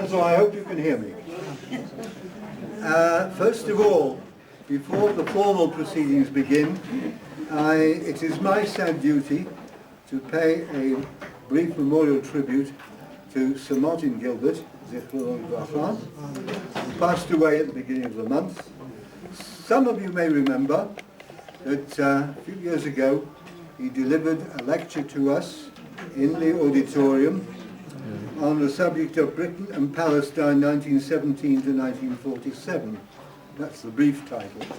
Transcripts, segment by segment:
so I hope you can hear me. First of all, before the formal proceedings begin, it is my sad duty to pay a brief memorial tribute to Sir Martin Gilbert, who passed away at the beginning of the month. Some of you may remember that a few years ago he delivered a lecture to us in the auditorium on the subject of Britain and Palestine 1917 to 1947. That's the brief title.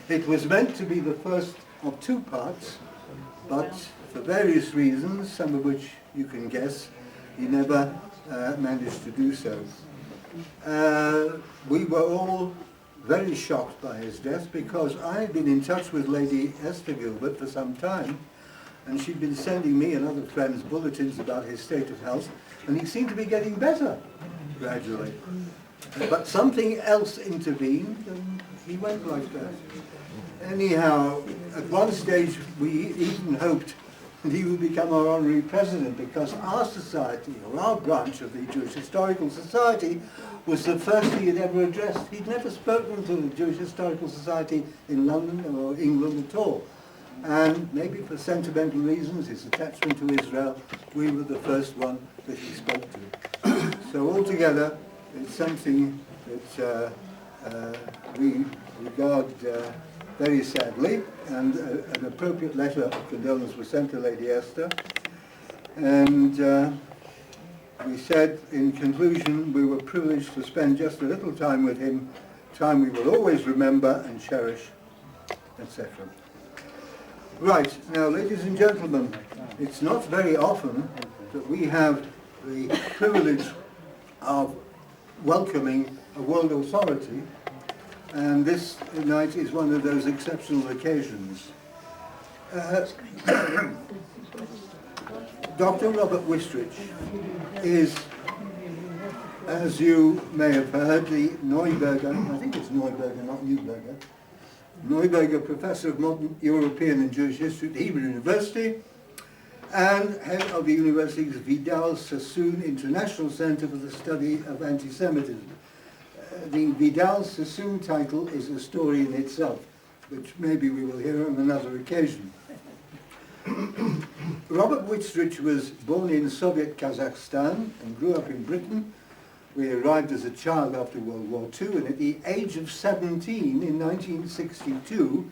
It was meant to be the first of two parts, but for various reasons, some of which you can guess, he never managed to do so. We were all very shocked by his death because I had been in touch with Lady Esther Gilbert for some time, and she'd been sending me and other friends bulletins about his state of health, and he seemed to be getting better gradually. But something else intervened, and he went like that. Anyhow, at one stage we even hoped that he would become our honorary president, because our society, or our branch of the Jewish Historical Society, was the first he had ever addressed. He'd never spoken to the Jewish Historical Society in London or England at all. And maybe for sentimental reasons, his attachment to Israel, we were the first one that he spoke to. So altogether, it's something that we regard very sadly, and an appropriate letter of condolence was sent to Lady Esther. And we said, in conclusion, we were privileged to spend just a little time with him, time we will always remember and cherish, etc. Right, now ladies and gentlemen, it's not very often that we have the privilege of welcoming a world authority, and this night is one of those exceptional occasions. Dr. Robert Wistrich is, as you may have heard, the Neuberger, I think it's Neuberger, not Neuberger, Neuberger Professor of Modern European and Jewish History at Hebrew University, and head of the university's Vidal Sassoon International Center for the Study of Anti-Semitism. The Vidal Sassoon title is a story in itself, which maybe we will hear on another occasion. Robert Wistrich was born in Soviet Kazakhstan and grew up in Britain. We arrived as a child after World War II, and at the age of 17 in 1962,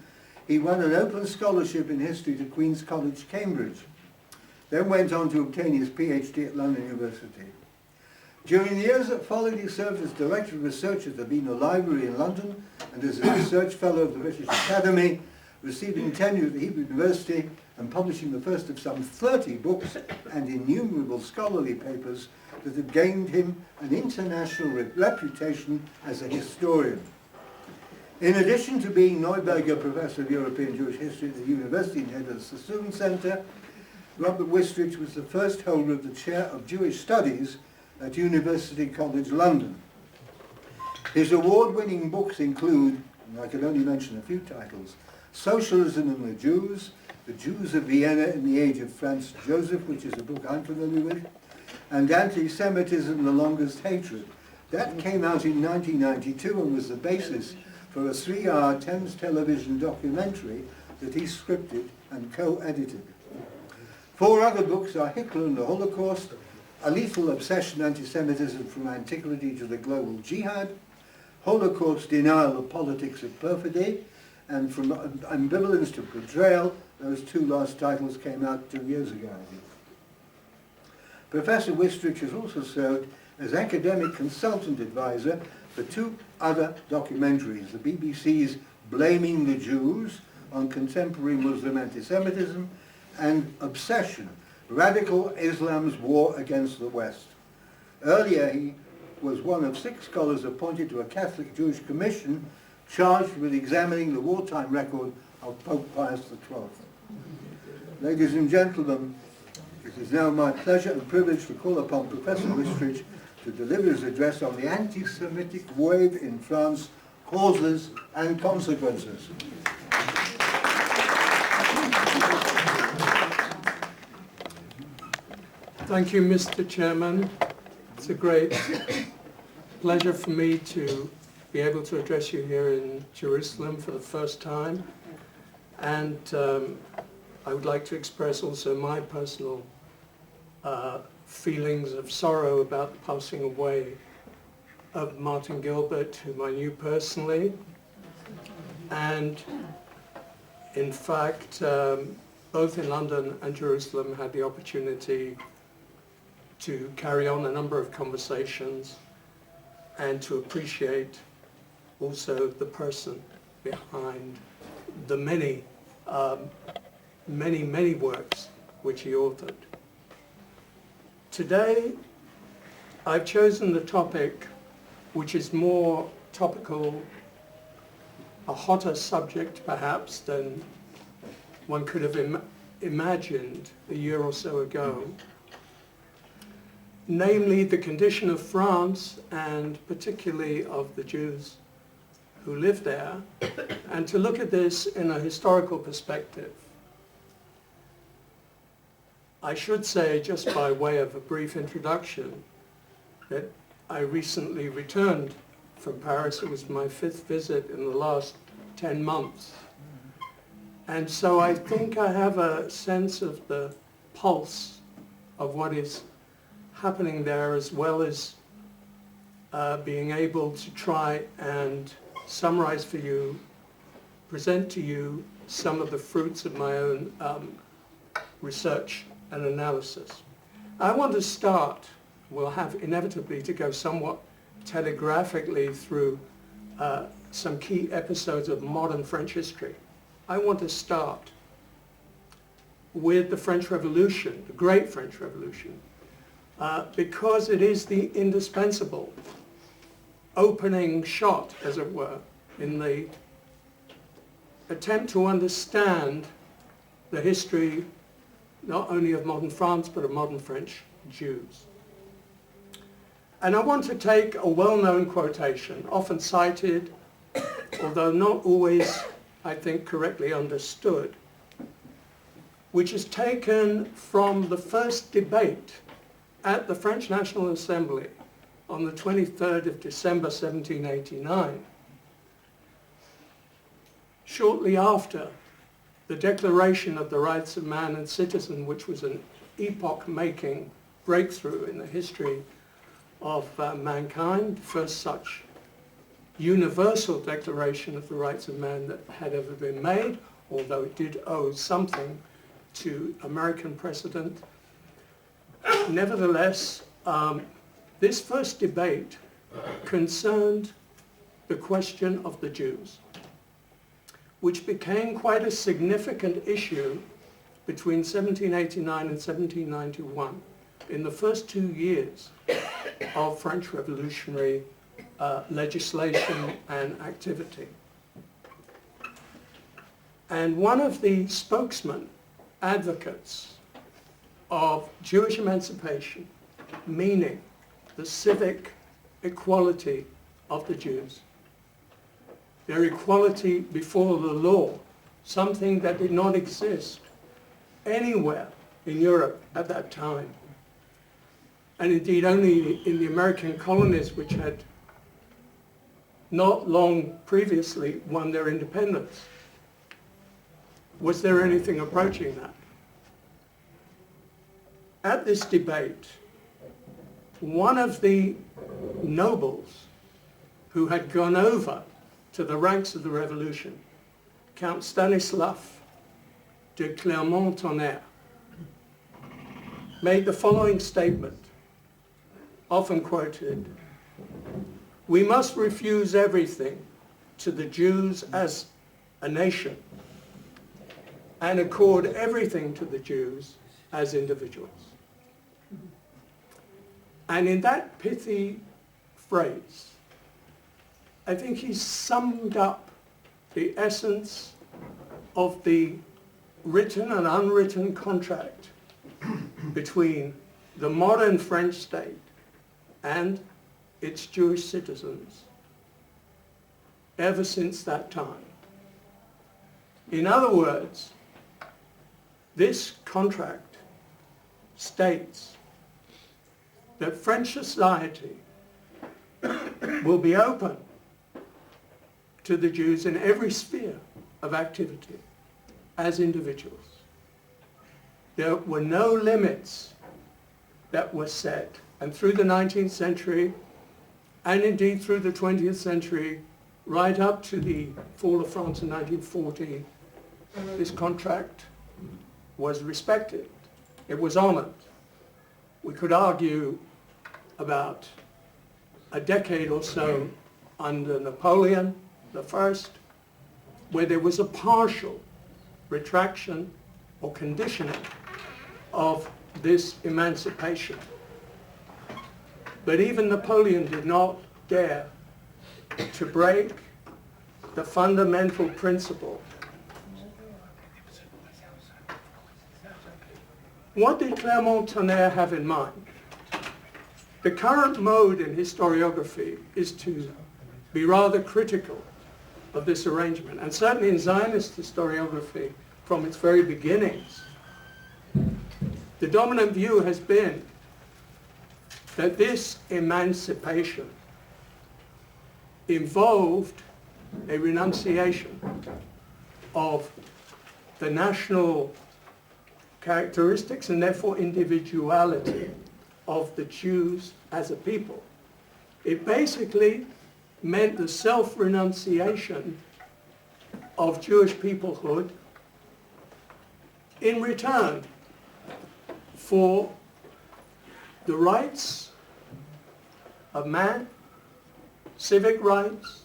he won an open scholarship in history to Queen's College, Cambridge. Then went on to obtain his PhD at London University. During the years that followed, he served as Director of Research at the Beano Library in London and as a Research Fellow of the British Academy, receiving tenure at the Hebrew University and publishing the first of some 30 books and innumerable scholarly papers that have gained him an international reputation as a historian. In addition to being Neuberger Professor of European Jewish History at the university and head of the Sassoon Center, Robert Wistrich was the first holder of the Chair of Jewish Studies at University College London. His award-winning books include, and I can only mention a few titles, Socialism and the Jews of Vienna in the Age of Franz Joseph, which is a book I'm familiar with, and Anti-Semitism, The Longest Hatred. That came out in 1992 and was the basis for a 3-hour Thames television documentary that he scripted and co-edited. 4 other books are Hitler and the Holocaust, A Lethal Obsession, Anti-Semitism from Antiquity to the Global Jihad, Holocaust Denial, The Politics of Perfidy, and From Ambivalence to Portrayal. Those 2 last titles came out 2 years ago, I think. Professor Wistrich has also served as academic consultant advisor for 2 other documentaries, the BBC's Blaming the Jews on Contemporary Muslim Anti-Semitism and Obsession, Radical Islam's War Against the West. Earlier, he was one of 6 scholars appointed to a Catholic Jewish commission charged with examining the wartime record of Pope Pius XII. Ladies and gentlemen, it is now my pleasure and privilege to call upon Professor Wistrich to deliver his address on the anti-Semitic wave in France, causes and consequences. Thank you, Mr. Chairman. It's a great pleasure for me to be able to address you here in Jerusalem for the first time. And I would like to express also my personal feelings of sorrow about the passing away of Martin Gilbert, whom I knew personally. And in fact, both in London and Jerusalem had the opportunity to carry on a number of conversations and to appreciate also the person behind the many works which he authored. Today, I've chosen the topic which is more topical, a hotter subject perhaps than one could have imagined a year or so ago, namely the condition of France and particularly of the Jews who live there, and to look at this in a historical perspective. I should say, just by way of a brief introduction, that I recently returned from Paris. It was my 5th visit in the last 10 months. And so I think I have a sense of the pulse of what is happening there, as well as being able to try and summarize for you, present to you some of the fruits of my own research and analysis. I want to start, we'll have inevitably to go somewhat telegraphically through some key episodes of modern French history. I want to start with the French Revolution, the Great French Revolution, because it is the indispensable opening shot, as it were, in the attempt to understand the history not only of modern France, but of modern French Jews. And I want to take a well-known quotation, often cited, although not always, I think, correctly understood, which is taken from the first debate at the French National Assembly on the 23rd of December 1789, shortly after the Declaration of the Rights of Man and Citizen, which was an epoch-making breakthrough in the history of mankind, first such universal declaration of the rights of man that had ever been made, although it did owe something to American precedent. Nevertheless, this first debate concerned the question of the Jews, which became quite a significant issue between 1789 and 1791, in the first 2 years of French revolutionary legislation and activity. And one of the spokesmen, advocates of Jewish emancipation, meaning the civic equality of the Jews, their equality before the law, something that did not exist anywhere in Europe at that time, and indeed only in the American colonies, which had not long previously won their independence. Was there anything approaching that? At this debate, one of the nobles who had gone over to the ranks of the revolution, Count Stanislav de Clermont-Tonnerre, made the following statement, often quoted: "We must refuse everything to the Jews as a nation and accord everything to the Jews as individuals." And in that pithy phrase, I think he summed up the essence of the written and unwritten contract between the modern French state and its Jewish citizens ever since that time. In other words, this contract states that French society will be open to the Jews in every sphere of activity as individuals. There were no limits that were set, and through the 19th century, and indeed through the 20th century, right up to the fall of France in 1914, this contract was respected. It was honored. We could argue about a decade or so under Napoleon I, where there was a partial retraction or conditioning of this emancipation. But even Napoleon did not dare to break the fundamental principle. What did Clermont-Tonnerre have in mind? The current mode in historiography is to be rather critical of this arrangement, and certainly in Zionist historiography from its very beginnings, the dominant view has been that this emancipation involved a renunciation of the national characteristics and therefore individuality of the Jews as a people. It basically meant the self-renunciation of Jewish peoplehood in return for the rights of man, civic rights,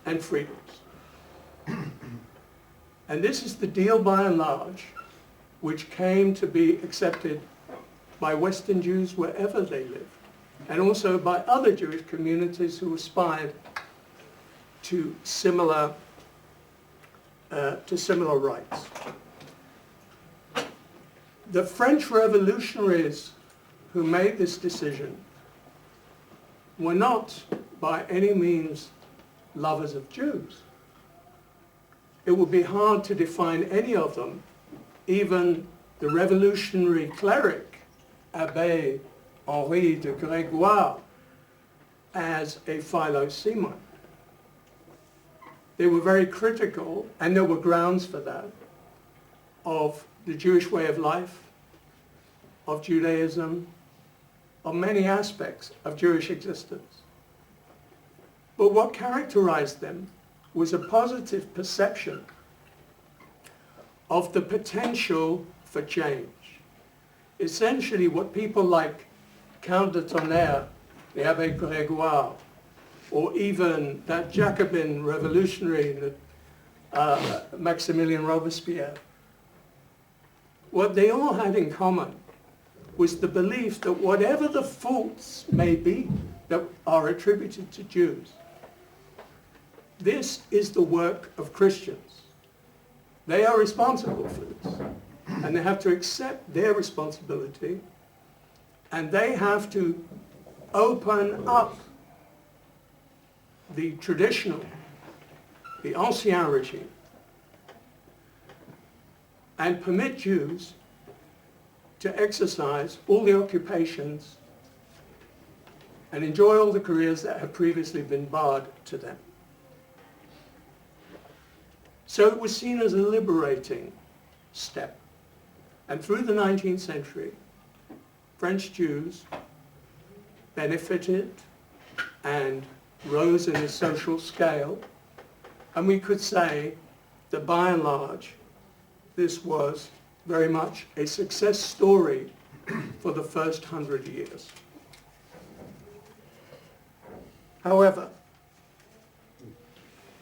and freedoms. And this is the deal by and large which came to be accepted by Western Jews wherever they lived, and also by other Jewish communities who aspired to similar rights. The French revolutionaries who made this decision were not by any means lovers of Jews. It would be hard to define any of them, even the revolutionary cleric, Abbé Henri de Grégoire, as a Philo-Semite. They were very critical, and there were grounds for that, of the Jewish way of life, of Judaism, of many aspects of Jewish existence. But what characterized them was a positive perception of the potential for change. Essentially, what people like Count de Tonnerre, the Abbé Grégoire, or even that Jacobin revolutionary, Maximilien Robespierre, what they all had in common was the belief that whatever the faults may be that are attributed to Jews, this is the work of Christians. They are responsible for this, and they have to accept their responsibility, and they have to open up the traditional, the ancien regime, and permit Jews to exercise all the occupations and enjoy all the careers that have previously been barred to them. So it was seen as a liberating step. And through the 19th century, French Jews benefited and rose in the social scale. And we could say that by and large, this was very much a success story for the first 100 years. However,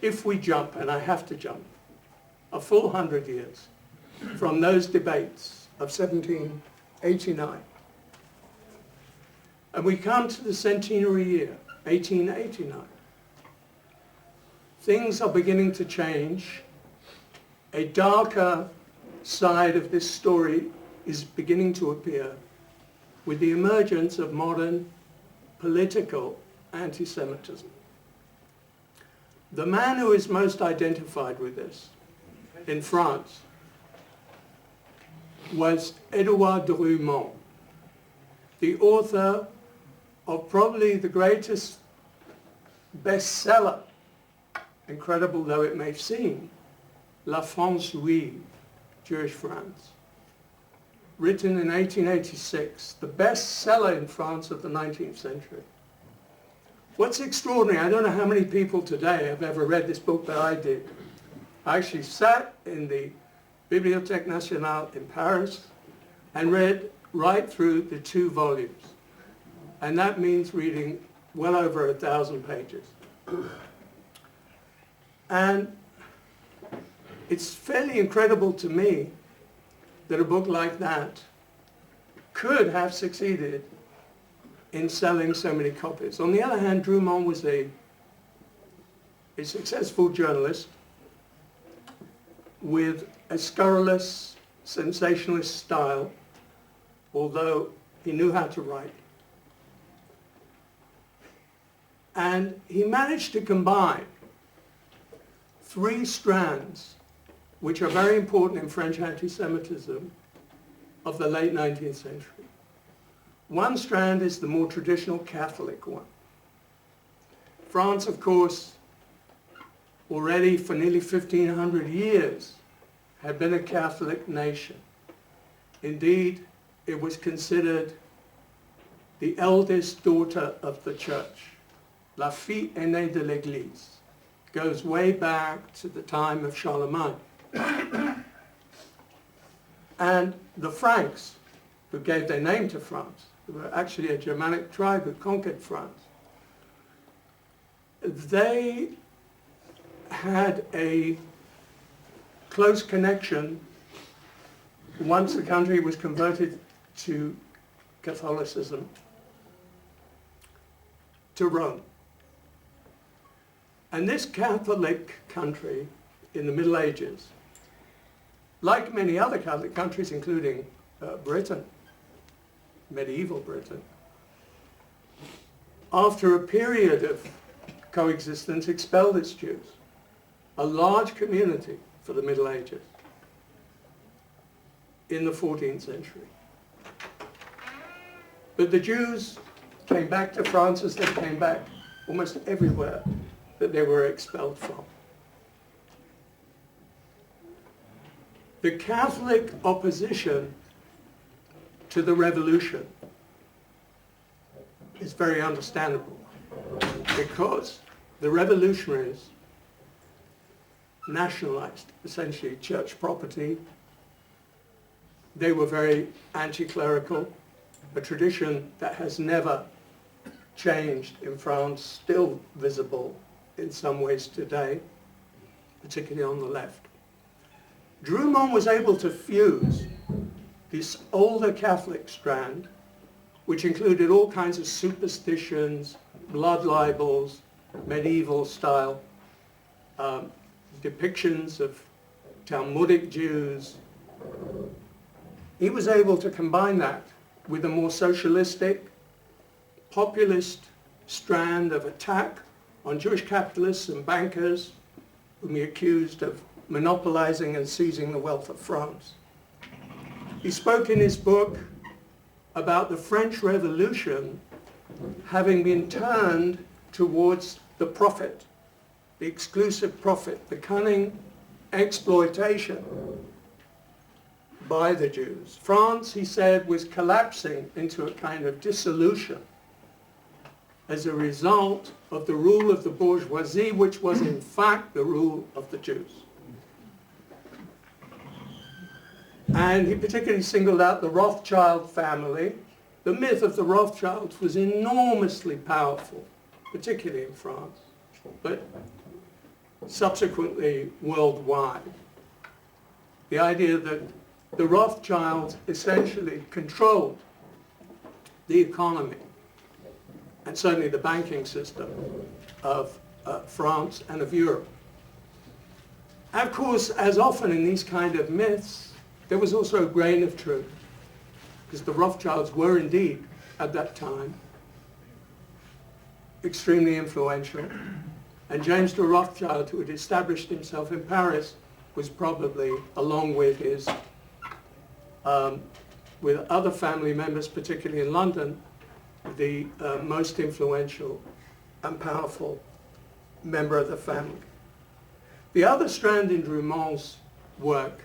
if we jump, and I have to jump, a full 100 years from those debates of 1789, and we come to the centenary year, 1889, things are beginning to change. A darker side of this story is beginning to appear with the emergence of modern political anti-Semitism. The man who is most identified with this in France was Édouard de Rumont, the author of probably the greatest bestseller, incredible though it may seem, La France Juive, Jewish France, written in 1886, the bestseller in France of the 19th century. What's extraordinary, I don't know how many people today have ever read this book, but I did. I actually sat in the Bibliothèque Nationale in Paris and read right through the 2 volumes. And that means reading well over 1,000 pages. And it's fairly incredible to me that a book like that could have succeeded in selling so many copies. On the other hand, Drummond was a successful journalist with a scurrilous, sensationalist style, although he knew how to write. And he managed to combine 3 strands, which are very important in French anti-Semitism of the late 19th century. One strand is the more traditional Catholic one. France, of course, already for nearly 1,500 years had been a Catholic nation. Indeed, it was considered the eldest daughter of the church. La fille aînée de l'Église. Goes way back to the time of Charlemagne. And the Franks, who gave their name to France, who were actually a Germanic tribe who conquered France, they had a close connection once the country was converted to Catholicism, to Rome. And this Catholic country in the Middle Ages, like many other Catholic countries, including Britain, medieval Britain, after a period of coexistence, expelled its Jews, a large community for the Middle Ages in the 14th century. But the Jews came back to France as they came back almost everywhere that they were expelled from. The Catholic opposition to the revolution is very understandable, because the revolutionaries nationalized essentially church property. They were very anti-clerical, a tradition that has never changed in France, still visible in some ways today, particularly on the left. Drummond was able to fuse this older Catholic strand, which included all kinds of superstitions, blood libels, medieval style depictions of Talmudic Jews. He was able to combine that with a more socialistic, populist strand of attack on Jewish capitalists and bankers whom he accused of monopolizing and seizing the wealth of France. He spoke in his book about the French Revolution having been turned towards the profit, the exclusive profit, the cunning exploitation by the Jews. France, he said, was collapsing into a kind of dissolution as a result of the rule of the bourgeoisie, which was in fact the rule of the Jews. And he particularly singled out the Rothschild family. The myth of the Rothschilds was enormously powerful, particularly in France, but subsequently worldwide. The idea that the Rothschilds essentially controlled the economy and certainly the banking system of France and of Europe. And of course, as often in these kind of myths, there was also a grain of truth, because the Rothschilds were indeed, at that time, extremely influential. And James de Rothschild, who had established himself in Paris, was probably, along with his, with other family members, particularly in London, the most influential and powerful member of the family. The other strand in Drumon's work,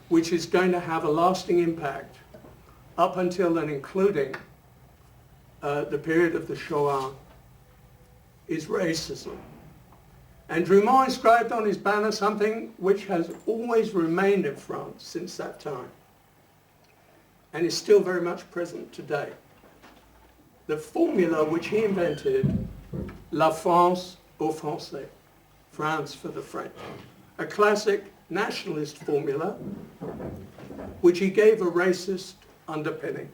which is going to have a lasting impact up until and including the period of the Shoah, is racism. And Drumont inscribed on his banner something which has always remained in France since that time, and is still very much present today. The formula which he invented, La France aux Français, France for the French, a classic nationalist formula which he gave a racist underpinning.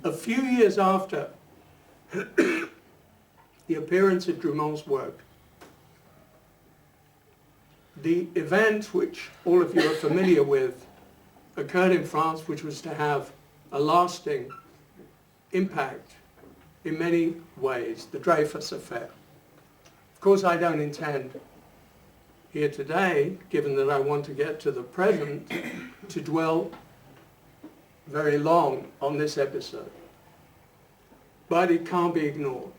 A few years after the appearance of Drumont's work, the event which all of you are familiar with occurred in France, which was to have a lasting impact in many ways, the Dreyfus affair. Of course, I don't intend here today, given that I want to get to the present, to dwell very long on this episode. But it can't be ignored.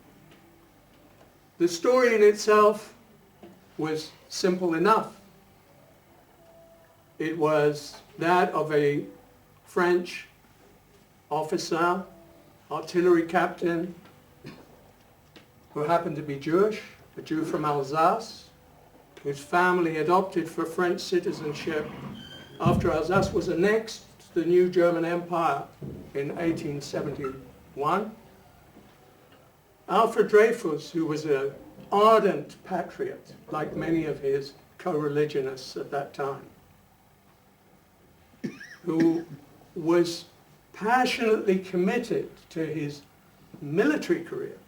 The story in itself was simple enough. It was that of a French officer, artillery captain, who happened to be Jewish, a Jew from Alsace, whose family adopted for French citizenship after Alsace was annexed to the new German Empire in 1871. Alfred Dreyfus, who was an ardent patriot, like many of his co-religionists at that time, who was passionately committed to his military career.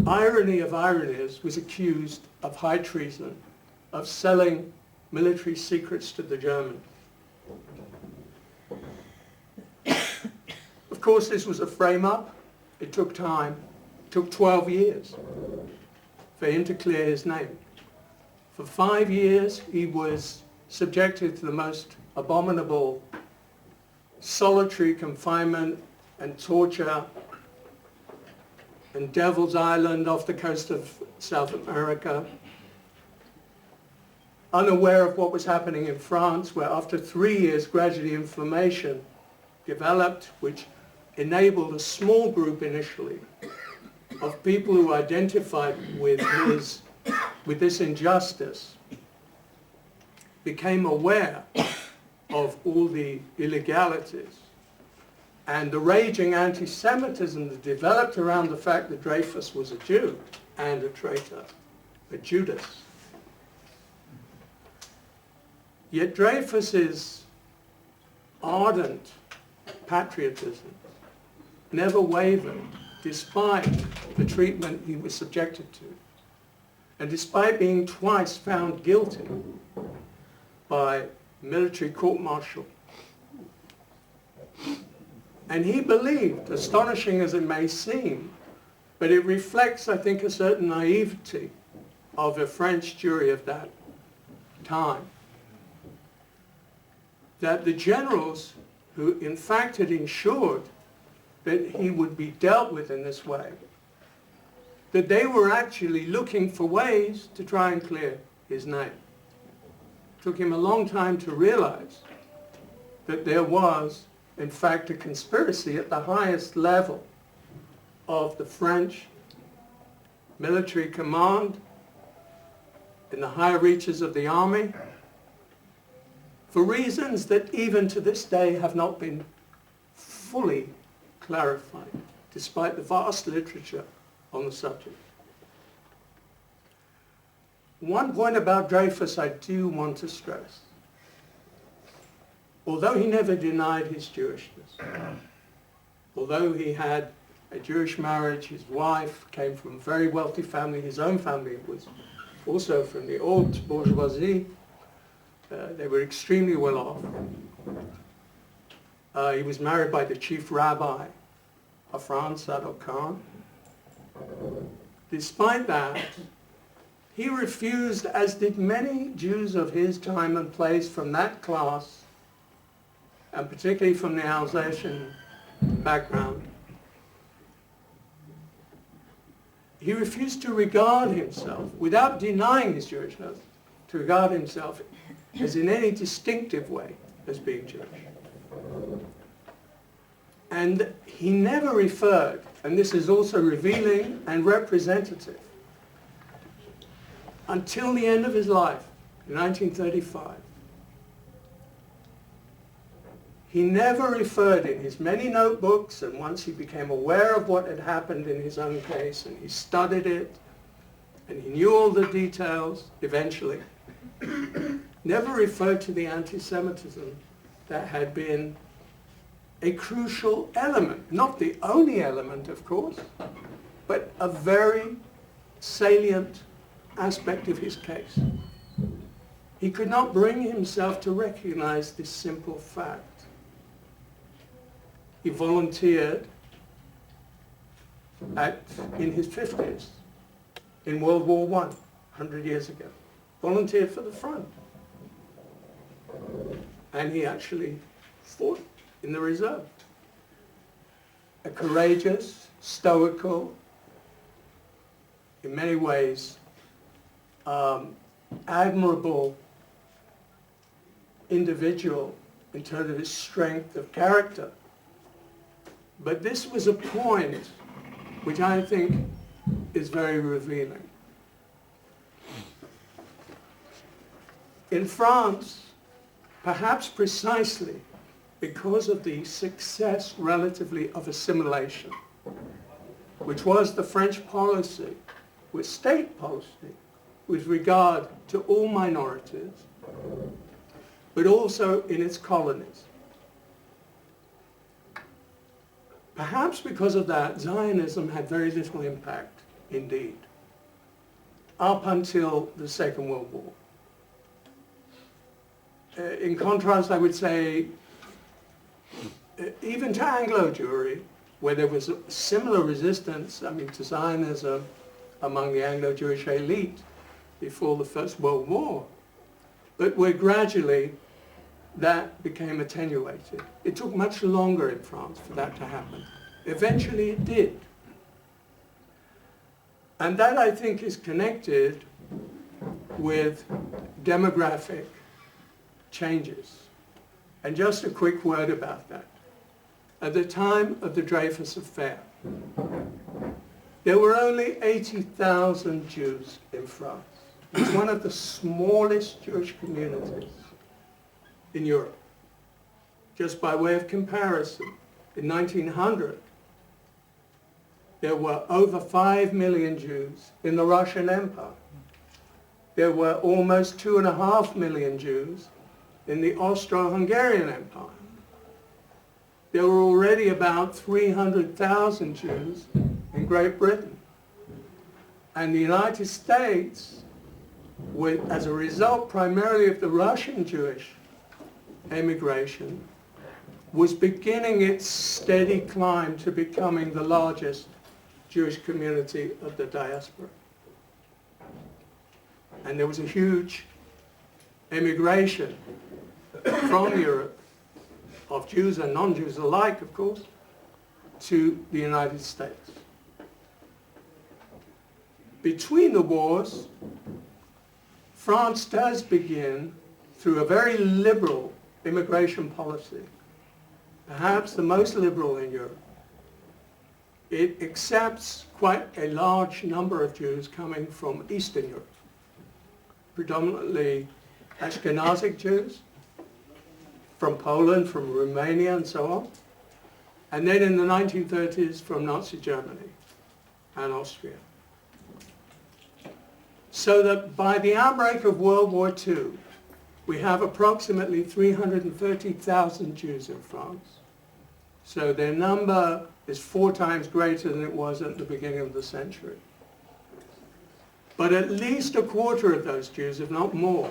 Irony of ironies, was accused of high treason, of selling military secrets to the Germans. Of course, this was a frame-up. It took time. It took 12 years for him to clear his name. For 5 years, he was subjected to the most abominable solitary confinement and torture and Devil's Island off the coast of South America, unaware of what was happening in France, where after 3 years gradually inflammation developed, which enabled a small group initially of people who identified with this injustice, became aware of all the illegalities and the raging anti-Semitism that developed around the fact that Dreyfus was a Jew and a traitor, a Judas. Yet Dreyfus's ardent patriotism never wavered despite the treatment he was subjected to, and despite being twice found guilty by military court-martial. And he believed, astonishing as it may seem, but it reflects, I think, a certain naivety of a French jury of that time, that the generals who in fact had ensured that he would be dealt with in this way, that they were actually looking for ways to try and clear his name. It took him a long time to realize that there was, in fact, a conspiracy at the highest level of the French military command, in the higher reaches of the army, for reasons that even to this day have not been fully clarified, despite the vast literature on the subject. One point about Dreyfus I do want to stress. Although he never denied his Jewishness, although he had a Jewish marriage, his wife came from a very wealthy family, his own family was also from the haute bourgeoisie, they were extremely well off. He was married by the chief rabbi of France, Sadok Khan. Despite that, He refused, as did many Jews of his time and place from that class, and particularly from the Alsatian background, he refused to regard himself, without denying his Jewishness, to regard himself as in any distinctive way as being Jewish. And he never referred, and this is also revealing and representative, until the end of his life, in 1935. He never referred in his many notebooks, and once he became aware of what had happened in his own case, and he studied it, and he knew all the details, eventually, never referred to the anti-Semitism that had been a crucial element, not the only element, of course, but a very salient aspect of his case. He could not bring himself to recognize this simple fact. He volunteered in his 50s in World War I, 100 years ago. Volunteered for the front. And he actually fought in the reserve. A courageous, stoical, in many ways, admirable individual in terms of his strength of character. But this was a point which I think is very revealing. In France, perhaps precisely because of the success relatively of assimilation, which was the French policy, with state policy, with regard to all minorities, but also in its colonies. Perhaps because of that, Zionism had very little impact, indeed, up until the Second World War. In contrast, I would say, even to Anglo-Jewry, where there was a similar resistance, to Zionism among the Anglo-Jewish elite before the First World War, but where gradually that became attenuated. It took much longer in France for that to happen. Eventually it did. And that, I think, is connected with demographic changes. And just a quick word about that. At the time of the Dreyfus Affair, there were only 80,000 Jews in France. It was one of the smallest Jewish communities in Europe. Just by way of comparison, in 1900, there were over 5 million Jews in the Russian Empire. There were almost 2.5 million Jews in the Austro-Hungarian Empire. There were already about 300,000 Jews in Great Britain. And the United States, as a result primarily of the Russian Jewish emigration, was beginning its steady climb to becoming the largest Jewish community of the diaspora. And there was a huge emigration from Europe, of Jews and non-Jews alike, of course, to the United States. Between the wars, France does begin, through a very liberal immigration policy, perhaps the most liberal in Europe. It accepts quite a large number of Jews coming from Eastern Europe, predominantly Ashkenazic Jews, from Poland, from Romania, and so on. And then in the 1930s from Nazi Germany and Austria. So that by the outbreak of World War II, we have approximately 330,000 Jews in France. So their number is 4 times greater than it was at the beginning of the century. But at least a quarter of those Jews, if not more,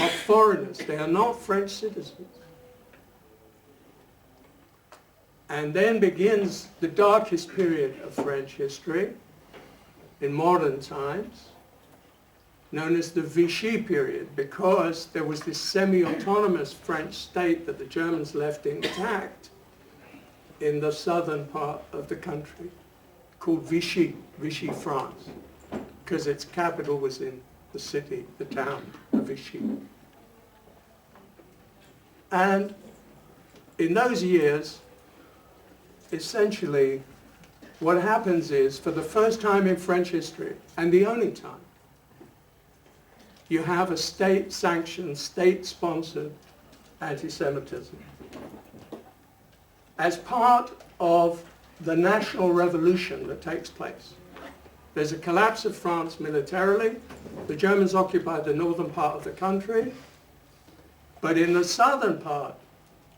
are foreigners. They are not French citizens. And then begins the darkest period of French history in modern times, known as the Vichy period, because there was this semi-autonomous French state that the Germans left intact in the southern part of the country, called Vichy, Vichy France, because its capital was in the city, the town of Vichy. And in those years, essentially, what happens is, for the first time in French history, and the only time, you have a state-sanctioned, state-sponsored anti-Semitism. As part of the national revolution that takes place, there's a collapse of France militarily. The Germans occupy the northern part of the country, but in the southern part,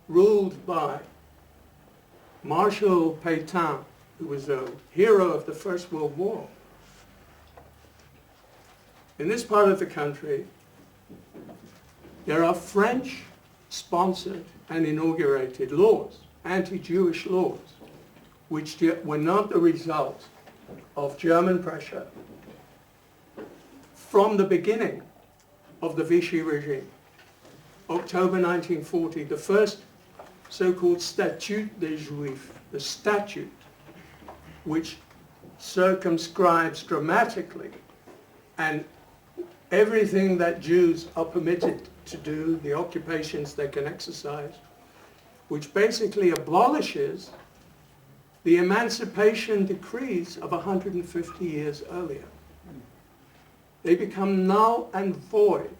ruled by Marshal Pétain, who was a hero of the First World War. In this part of the country, there are French-sponsored and inaugurated laws, anti-Jewish laws, which were not the result of German pressure from the beginning of the Vichy regime. October 1940, the first so-called Statut des Juifs, the statute which circumscribes dramatically and everything that Jews are permitted to do, the occupations they can exercise, which basically abolishes the emancipation decrees of 150 years earlier. They become null and void.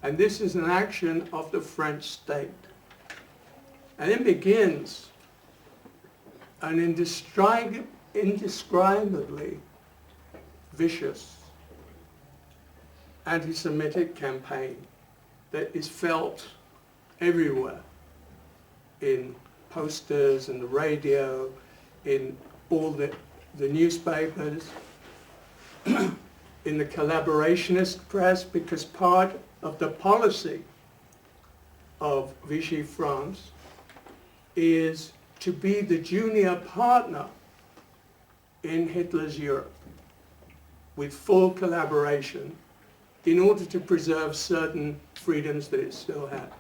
And this is an action of the French state. And it begins an indescribably vicious anti-Semitic campaign that is felt everywhere, in posters and the radio, in all the newspapers, in the collaborationist press, because part of the policy of Vichy France is to be the junior partner in Hitler's Europe with full collaboration in order to preserve certain freedoms that it still had.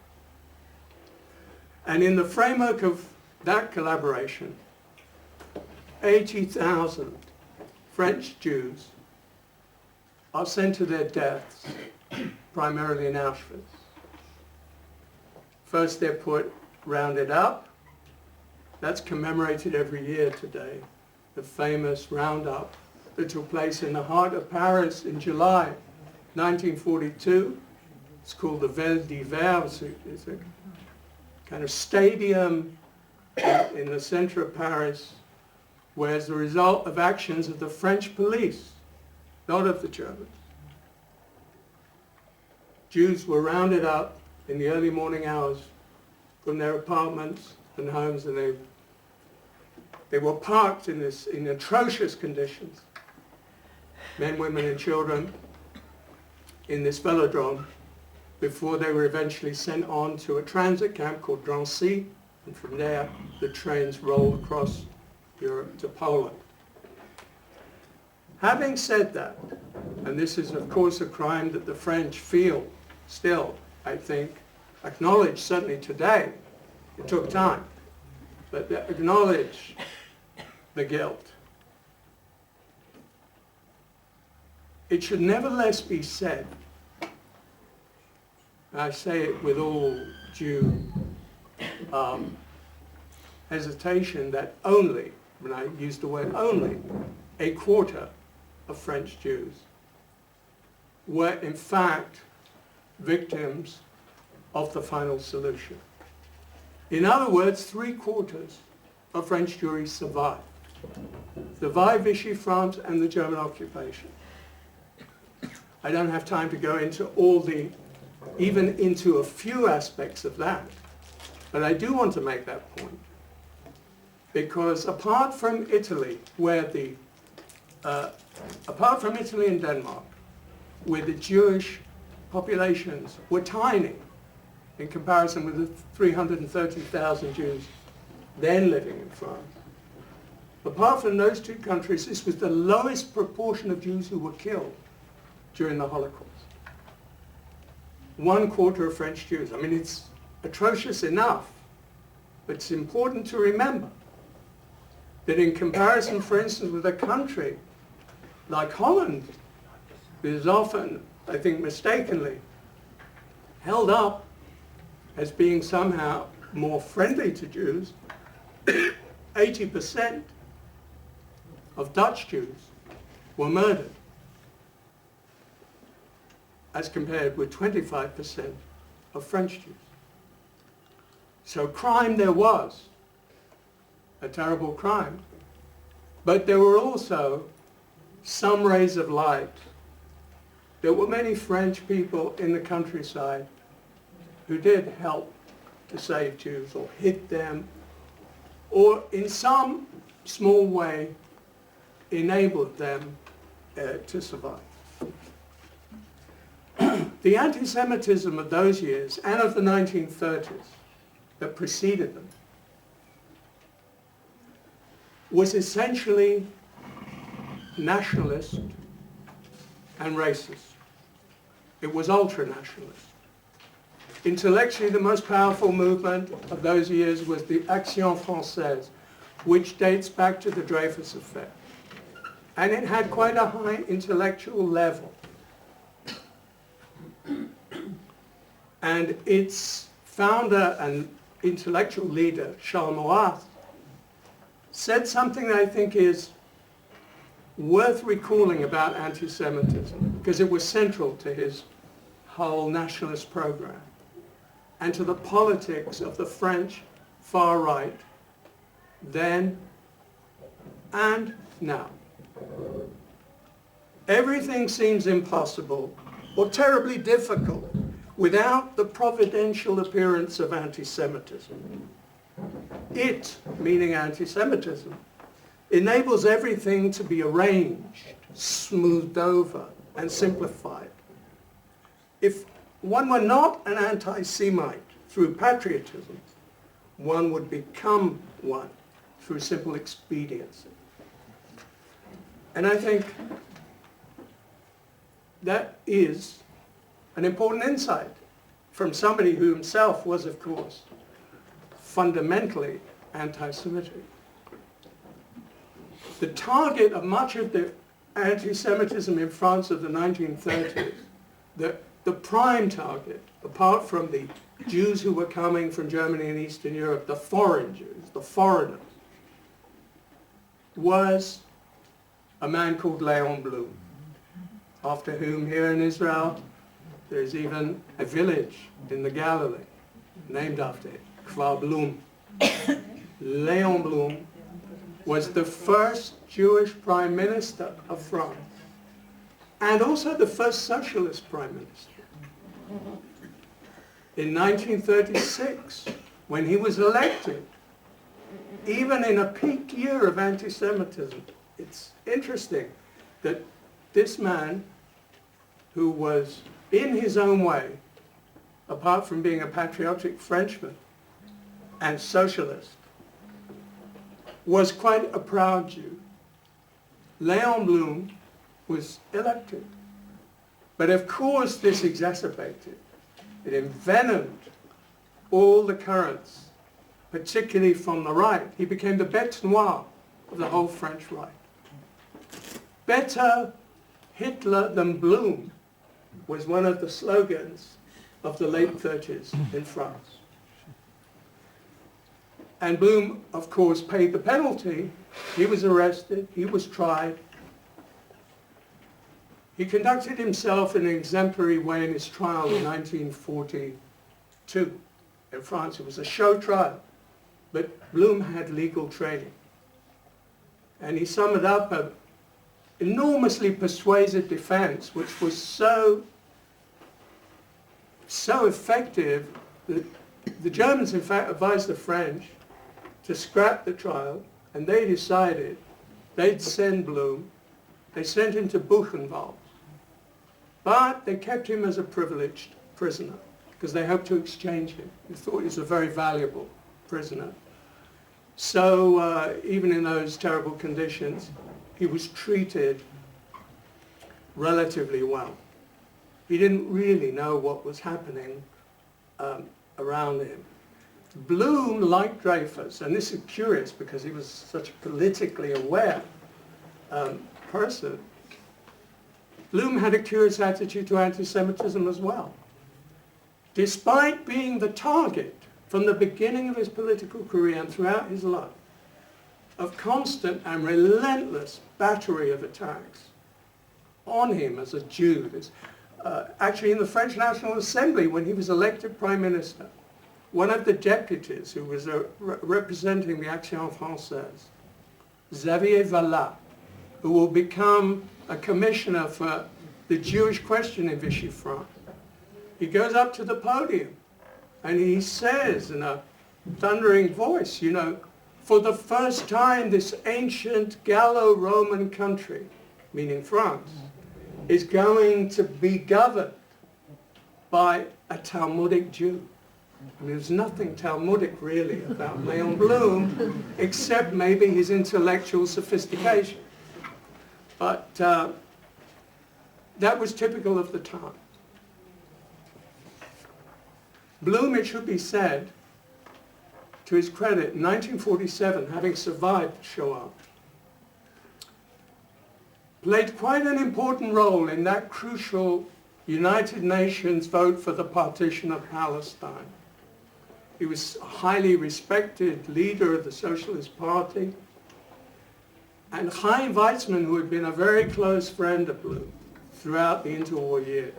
And in the framework of that collaboration, 80,000 French Jews are sent to their deaths, primarily in Auschwitz. First they're rounded up. That's commemorated every year today, the famous roundup that took place in the heart of Paris in July 1942. It's called the Vel d'Hiver. It's a kind of stadium in the center of Paris, where as a result of actions of the French police, not of the Germans, Jews were rounded up in the early morning hours from their apartments and homes, and they were parked in atrocious conditions, men, women, and children, in this velodrome, before they were eventually sent on to a transit camp called Drancy, and from there the trains rolled across Europe to Poland. Having said that, and this is of course a crime that the French feel still, I think, acknowledge certainly today, it took time, but they acknowledge the guilt. It should nevertheless be said, and I say it with all due hesitation, that only, when I use the word only, a quarter of French Jews were in fact victims of the final solution. In other words, 3/4 of French Jewry survived. Survived Vichy France and the German occupation. I don't have time to go into even into a few aspects of that, but I do want to make that point. Because apart from Italy, apart from Italy and Denmark, where the Jewish populations were tiny in comparison with the 330,000 Jews then living in France, apart from those two countries, this was the lowest proportion of Jews who were killed during the Holocaust. 1/4 of French Jews. I mean, it's atrocious enough, but it's important to remember that in comparison, for instance, with a country like Holland, that is often, I think mistakenly, held up as being somehow more friendly to Jews, 80% of Dutch Jews were murdered, as compared with 25% of French Jews. So crime there was, a terrible crime, but there were also some rays of light. There were many French people in the countryside who did help to save Jews, or hid them, or in some small way enabled them to survive. The anti-Semitism of those years and of the 1930s that preceded them was essentially nationalist and racist. It was ultra-nationalist. Intellectually, the most powerful movement of those years was the Action Française, which dates back to the Dreyfus Affair. And it had quite a high intellectual level. And its founder and intellectual leader, Charles Maurras, said something that I think is worth recalling about anti-Semitism, because it was central to his whole nationalist program and to the politics of the French far right then and now. Everything seems impossible or terribly difficult without the providential appearance of anti-Semitism. It, meaning anti-Semitism, enables everything to be arranged, smoothed over, and simplified. If one were not an anti-Semite through patriotism, one would become one through simple expediency. And I think that is an important insight from somebody who himself was, of course, fundamentally anti-Semitic. The target of much of the anti-Semitism in France of the 1930s, the prime target, apart from the Jews who were coming from Germany and Eastern Europe, the foreign Jews, the foreigners, was a man called Léon Blum, after whom here in Israel there's even a village in the Galilee named after it, Kfar Blum. Léon Blum was the first Jewish prime minister of France and also the first socialist prime minister. In 1936, when he was elected, even in a peak year of anti-Semitism, it's interesting that this man, who was in his own way, apart from being a patriotic Frenchman and socialist, was quite a proud Jew. Léon Blum was elected. But of course this exacerbated, it envenomed all the currents, particularly from the right. He became the bête noire of the whole French right. Better Hitler than Blum was one of the slogans of the late 30s in France. And Blum, of course, paid the penalty. He was arrested, he was tried. He conducted himself in an exemplary way in his trial in 1942 in France. It was a show trial, but Blum had legal training. And he summed up an enormously persuasive defense, which was so effective that the Germans, in fact, advised the French to scrap the trial, and they decided they'd send Blum. They sent him to Buchenwald, but they kept him as a privileged prisoner because they hoped to exchange him. They thought he was a very valuable prisoner. So even in those terrible conditions, he was treated relatively well. He didn't really know what was happening around him. Bloom, like Dreyfus, and this is curious because he was such a politically aware person, Bloom had a curious attitude to anti-Semitism as well. Despite being the target from the beginning of his political career and throughout his life of constant and relentless battery of attacks on him as a Jew. Actually, in the French National Assembly, when he was elected Prime Minister, one of the deputies who was representing the Action Française, Xavier Vallat, who will become a commissioner for the Jewish question in Vichy France, he goes up to the podium and he says in a thundering voice, you know, for the first time this ancient Gallo-Roman country, meaning France, is going to be governed by a Talmudic Jew. I mean, there's nothing Talmudic really about Léon Blum, except maybe his intellectual sophistication. But that was typical of the time. Blum, it should be said, to his credit, in 1947, having survived Shoah, played quite an important role in that crucial United Nations vote for the partition of Palestine. He was a highly respected leader of the Socialist Party. And Chaim Weizmann, who had been a very close friend of Blum throughout the interwar years,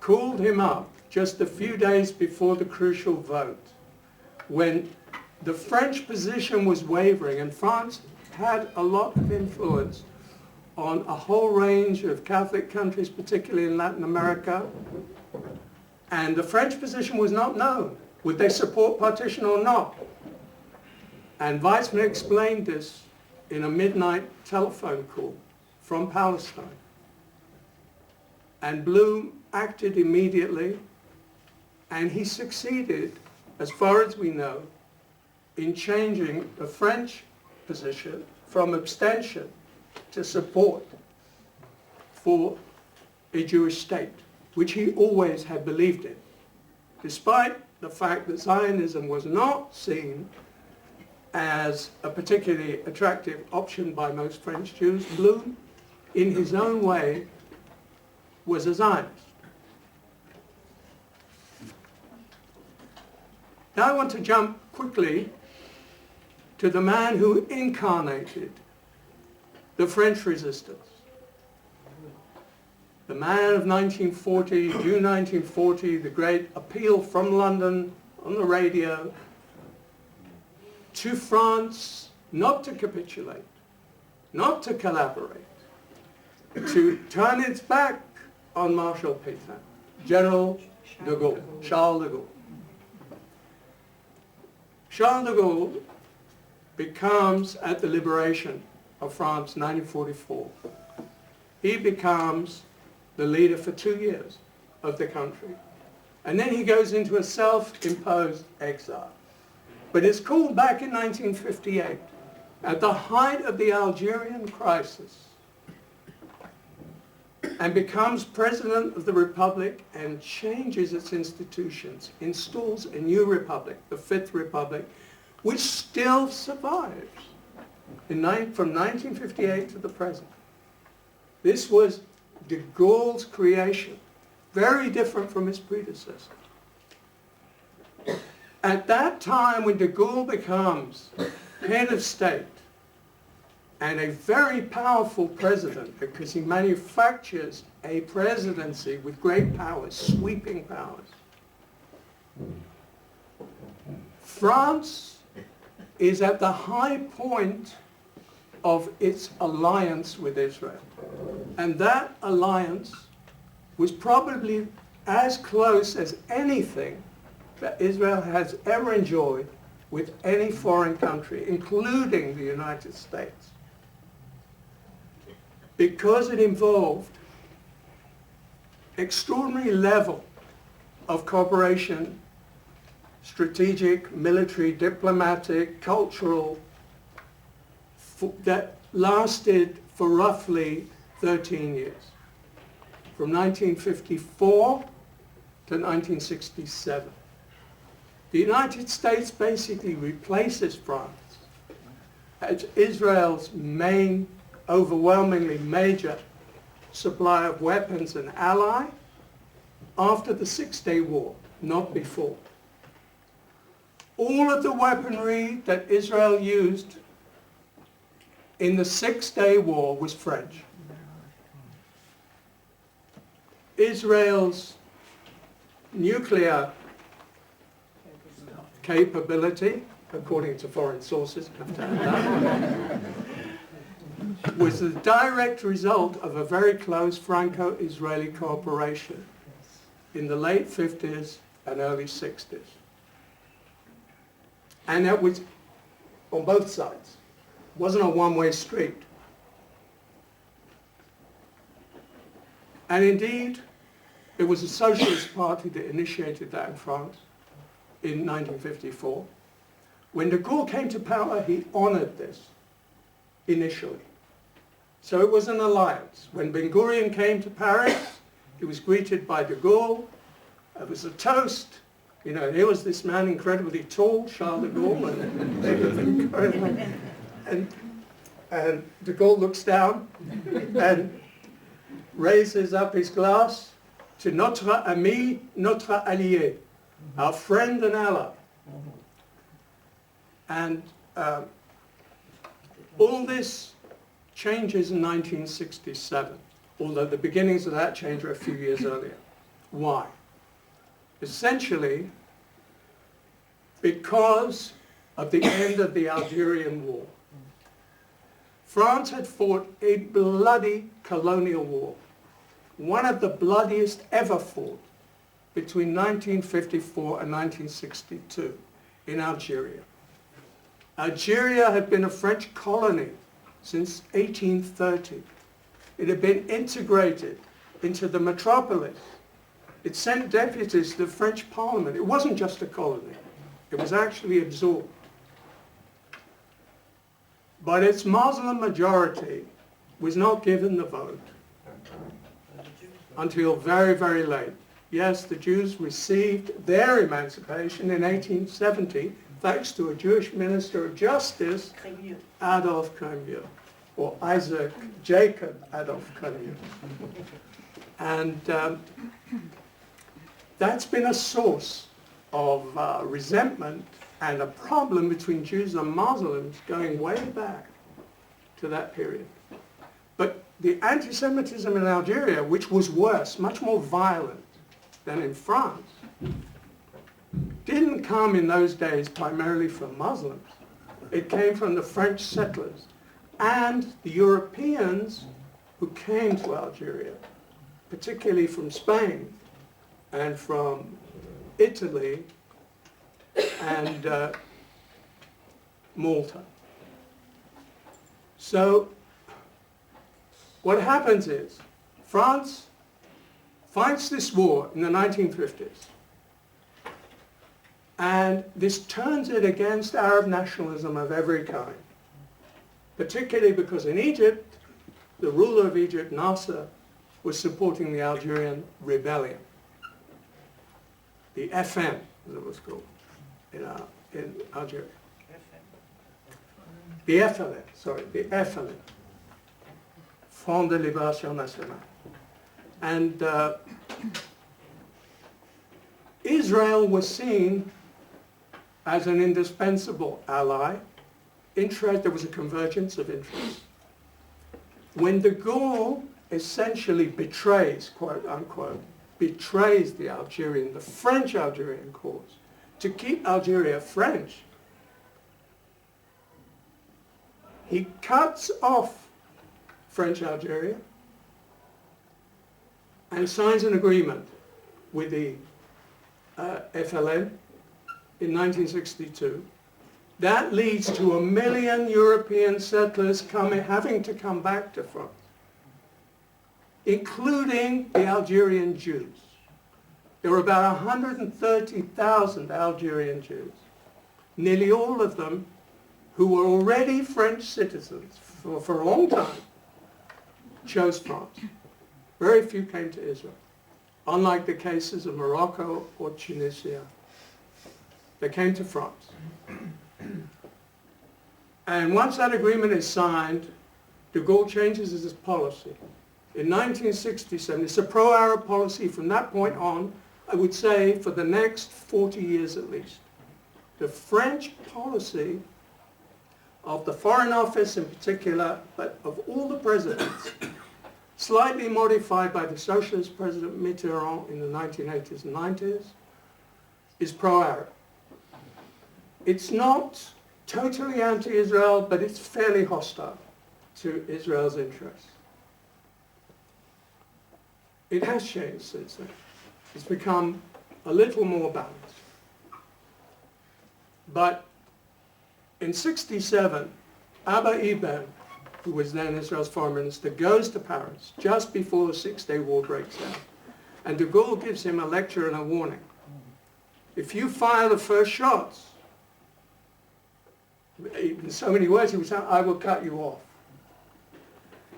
called him up just a few days before the crucial vote, when the French position was wavering, and France had a lot of influence on a whole range of Catholic countries, particularly in Latin America, and the French position was not known. Would they support partition or not? And Weizmann explained this in a midnight telephone call from Palestine. And Blum acted immediately, and he succeeded, as far as we know, in changing the French position from abstention to support for a Jewish state, which he always had believed in, despite the fact that Zionism was not seen as a particularly attractive option by most French Jews. Blum, in his own way, was a Zionist. Now I want to jump quickly to the man who incarnated the French resistance. The man of 1940, June 1940, the great appeal from London on the radio to France not to capitulate, not to collaborate, to turn its back on Marshal Pétain, General de Gaulle, Charles de Gaulle. Charles de Gaulle becomes, at the liberation of France, 1944, he becomes the leader for 2 years of the country. And then he goes into a self-imposed exile. But it's called back in 1958, at the height of the Algerian crisis, and becomes president of the Republic and changes its institutions, installs a new republic, the Fifth Republic, which still survives from 1958 to the present. This was de Gaulle's creation, very different from his predecessor. At that time, when de Gaulle becomes head of state and a very powerful president, because he manufactures a presidency with great powers, sweeping powers, France is at the high point of its alliance with Israel. And that alliance was probably as close as anything that Israel has ever enjoyed with any foreign country, including the United States, because it involved extraordinary level of cooperation, strategic, military, diplomatic, cultural, that lasted for roughly 13 years, from 1954 to 1967. The United States basically replaces France as Israel's main, overwhelmingly major supplier of weapons and ally after the Six-Day War, not before. All of the weaponry that Israel used in the Six-Day War was French. Israel's nuclear capability, according to foreign sources, have to add that, was the direct result of a very close Franco-Israeli cooperation in the late 50s and early 60s. And that was on both sides. It wasn't a one-way street. And indeed, it was a socialist party that initiated that in France in 1954. When de Gaulle came to power, he honored this initially. So it was an alliance. When Ben Gurion came to Paris, he was greeted by de Gaulle. It was a toast. You know, here was this man incredibly tall, Charles de Gaulle, and de Gaulle looks down and raises up his glass to notre ami, notre allié, our friend and ally. And all this changes in 1967, although the beginnings of that change were a few years earlier. Why? Essentially, because of the end of the Algerian War. France had fought a bloody colonial war, one of the bloodiest ever fought, between 1954 and 1962 in Algeria. Algeria had been a French colony since 1830. It had been integrated into the metropolis. It sent deputies to the French Parliament. It wasn't just a colony. It was actually absorbed. But its Muslim majority was not given the vote until very, very late. Yes, the Jews received their emancipation in 1870 thanks to a Jewish minister of justice, Adolf Crémieux, or Isaac Jacob Adolf Crémieux. And that's been a source of resentment and a problem between Jews and Muslims going way back to that period. But the anti-Semitism in Algeria, which was worse, much more violent than in France, didn't come in those days primarily from Muslims. It came from the French settlers and the Europeans who came to Algeria, particularly from Spain and from Italy and Malta. So what happens is France fights this war in the 1950s, and this turns it against Arab nationalism of every kind, particularly because in Egypt, the ruler of Egypt, Nasser, was supporting the Algerian rebellion. The FN, as it was called, in Algeria. The FLN, sorry, the FLN, Front de Libération Nationale. And Israel was seen as an indispensable ally. There was a convergence of interests. When de Gaulle essentially betrays, quote unquote, betrays the French Algerian cause to keep Algeria French, he cuts off French Algeria and signs an agreement with the FLN in 1962. That leads to 1 million European settlers having to come back to France, including the Algerian Jews. There were about 130,000 Algerian Jews, nearly all of them who were already French citizens for a long time, chose France. Very few came to Israel, unlike the cases of Morocco or Tunisia. They came to France. And once that agreement is signed, de Gaulle changes his policy. In 1967, it's a pro-Arab policy from that point on, I would say for the next 40 years at least. The French policy of the Foreign Office in particular, but of all the presidents, slightly modified by the socialist President Mitterrand in the 1980s and 90s, is pro-Arab. It's not totally anti-Israel, but it's fairly hostile to Israel's interests. It has changed since then. It's become a little more balanced. But in '67, Abba Eban, who was then Israel's foreign minister, goes to Paris just before the Six-Day War breaks out. And de Gaulle gives him a lecture and a warning. If you fire the first shots, in so many words, he was saying, I will cut you off.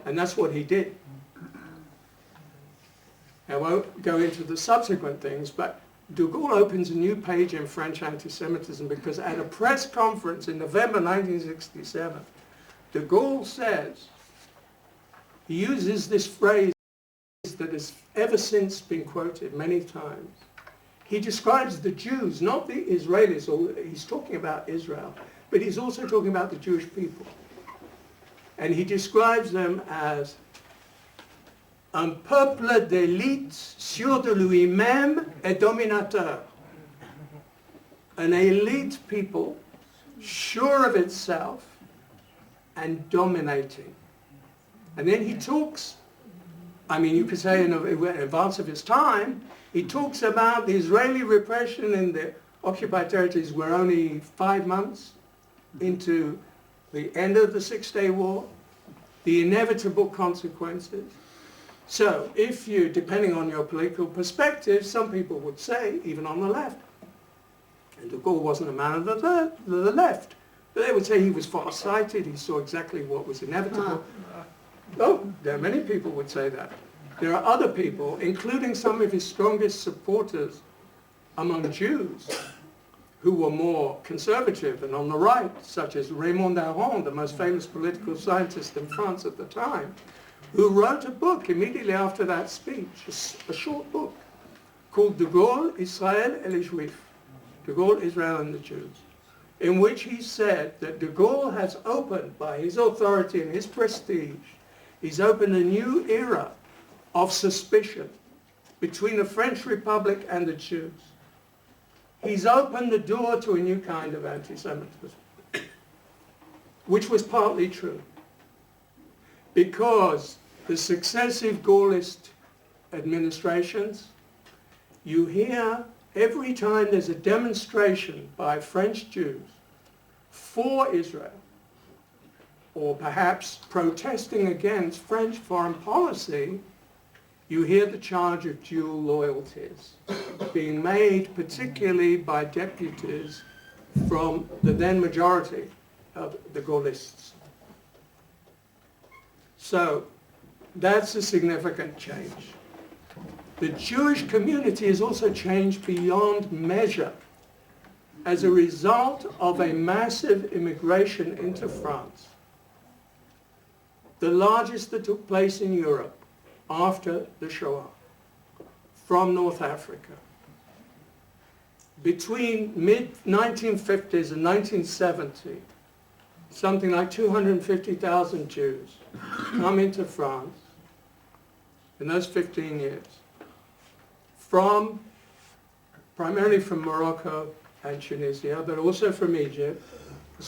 And that's what he did. I won't go into the subsequent things, but de Gaulle opens a new page in French anti-Semitism because at a press conference in November 1967, de Gaulle says, he uses this phrase that has ever since been quoted many times. He describes the Jews, not the Israelis, or he's talking about Israel, but he's also talking about the Jewish people. And he describes them as un peuple d'élite sûr de lui-même et dominateur. An elite people sure of itself and dominating. And then he talks, I mean, you could say in advance of his time, he talks about the Israeli repression in the occupied territories were only 5 months into the end of the Six-Day War, the inevitable consequences. So if you, depending on your political perspective, some people would say, even on the left, and de Gaulle wasn't a man of the left, but they would say he was far-sighted, he saw exactly what was inevitable. Oh, there are many people would say that. There are other people, including some of his strongest supporters among Jews, who were more conservative and on the right, such as Raymond Aron, the most famous political scientist in France at the time, who wrote a book immediately after that speech, a short book, called De Gaulle, Israël et les Juifs, De Gaulle, Israel and the Jews, in which he said that de Gaulle has opened, by his authority and his prestige, he's opened a new era of suspicion between the French Republic and the Jews. He's opened the door to a new kind of anti-Semitism, which was partly true, because the successive Gaullist administrations, you hear every time there's a demonstration by French Jews for Israel, or perhaps protesting against French foreign policy, you hear the charge of dual loyalties being made particularly by deputies from the then majority of the Gaullists. So that's a significant change. The Jewish community has also changed beyond measure as a result of a massive immigration into France, the largest that took place in Europe after the Shoah, from North Africa. Between mid-1950s and 1970, something like 250,000 Jews come into France in those 15 years, primarily from Morocco and Tunisia, but also from Egypt, a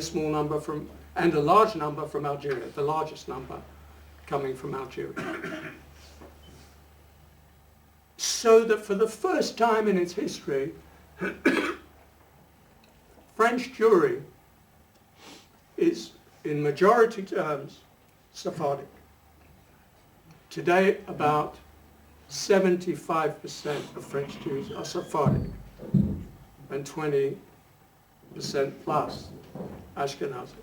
small number, and a large number from Algeria, the largest number coming from Algeria. So that for the first time in its history, French Jewry is, in majority terms, Sephardic. Today, about 75% of French Jews are Sephardic, and 20% plus Ashkenazi.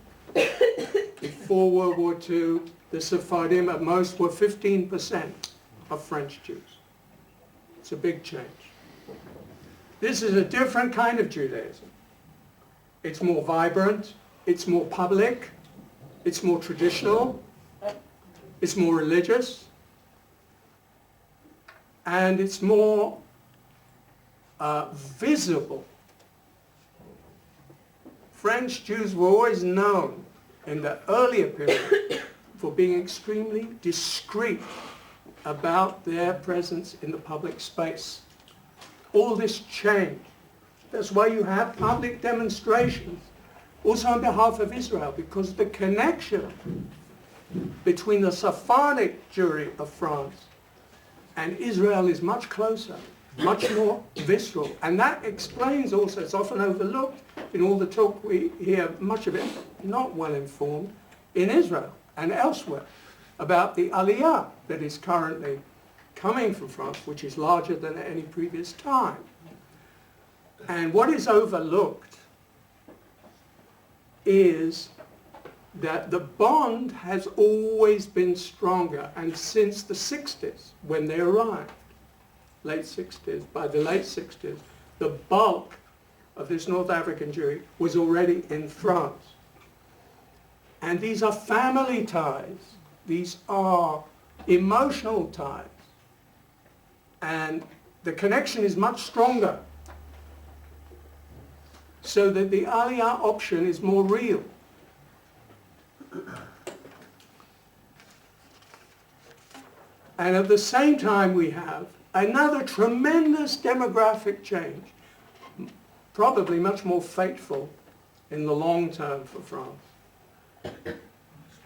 Before World War II, the Sephardim at most were 15% of French Jews. It's a big change. This is a different kind of Judaism. It's more vibrant, it's more public, it's more traditional, it's more religious, and it's more visible. French Jews were always known in the earlier period for being extremely discreet about their presence in the public space. All this changed. That's why you have public demonstrations, also on behalf of Israel, because the connection between the Sephardic Jewry of France and Israel is much closer, much more visceral. And that explains also, it's often overlooked in all the talk we hear, much of it not well informed, in Israel and elsewhere, about the Aliyah that is currently coming from France, which is larger than at any previous time. And what is overlooked is that the bond has always been stronger, and since the 60s, when they arrived, late 60s, by the late 60s, the bulk of this North African Jewry was already in France. And these are family ties, these are emotional ties, and the connection is much stronger, so that the Aliyah option is more real. And at the same time we have another tremendous demographic change, probably much more fateful in the long term for France.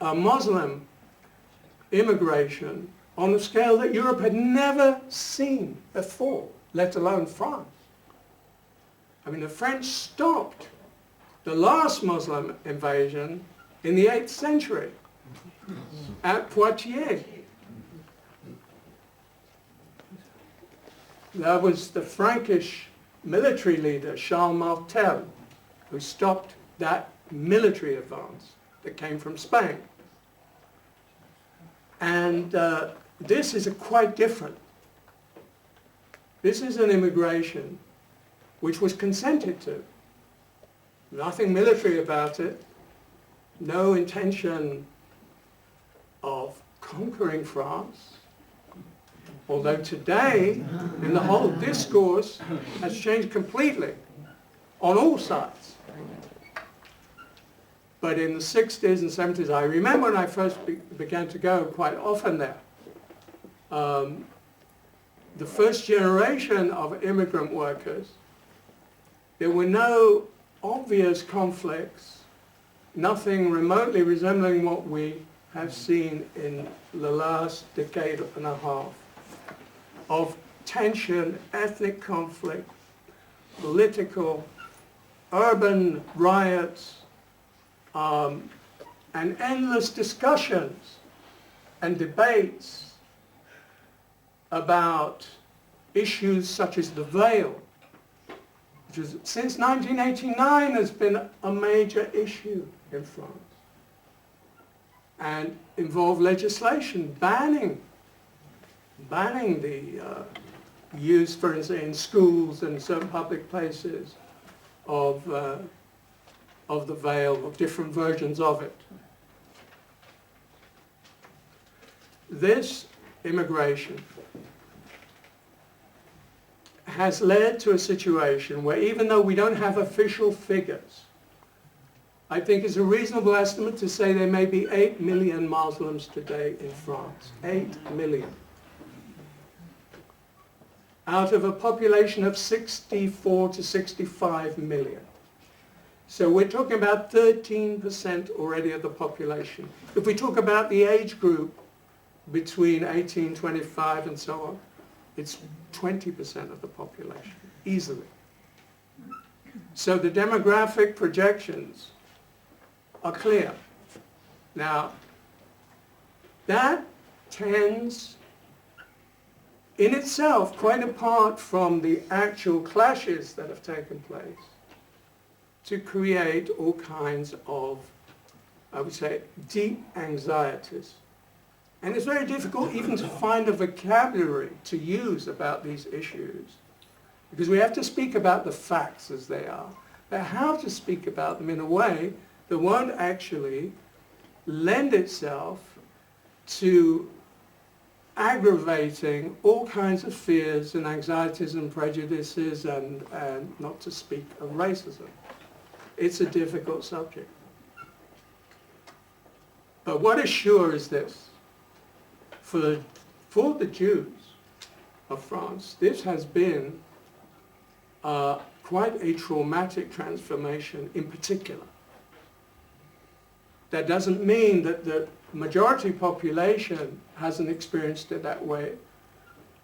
A Muslim immigration on a scale that Europe had never seen before, let alone France. I mean, the French stopped the last Muslim invasion in the 8th century at Poitiers. That was the Frankish military leader, Charles Martel, who stopped that military advance that came from Spain. And this is quite different. This is an immigration which was consented to. Nothing military about it, no intention of conquering France. Although today, in the whole discourse, has changed completely on all sides. But in the 60s and 70s, I remember when I first began to go quite often there, the first generation of immigrant workers, there were no obvious conflicts, nothing remotely resembling what we have seen in the last decade and a half of tension, ethnic conflict, political, urban riots, and endless discussions and debates about issues such as the veil, which is, since 1989 has been a major issue in France, and involved legislation banning the use, for instance, in schools and certain public places of the veil, of different versions of it. This immigration has led to a situation where, even though we don't have official figures, I think it's a reasonable estimate to say there may be 8 million Muslims today in France. 8 million. Out of a population of 64 to 65 million. So we're talking about 13% already of the population. If we talk about the age group between 18, 25 and so on, it's 20% of the population, easily. So the demographic projections are clear. Now, that tends, in itself, quite apart from the actual clashes that have taken place, to create all kinds of I would say, deep anxieties. And it's very difficult even to find a vocabulary to use about these issues, because we have to speak about the facts as they are, but how to speak about them in a way that won't actually lend itself to aggravating all kinds of fears and anxieties and prejudices and not to speak of racism. It's a difficult subject. But what is sure is this. For the Jews of France, this has been quite a traumatic transformation in particular. That doesn't mean that the majority population hasn't experienced it that way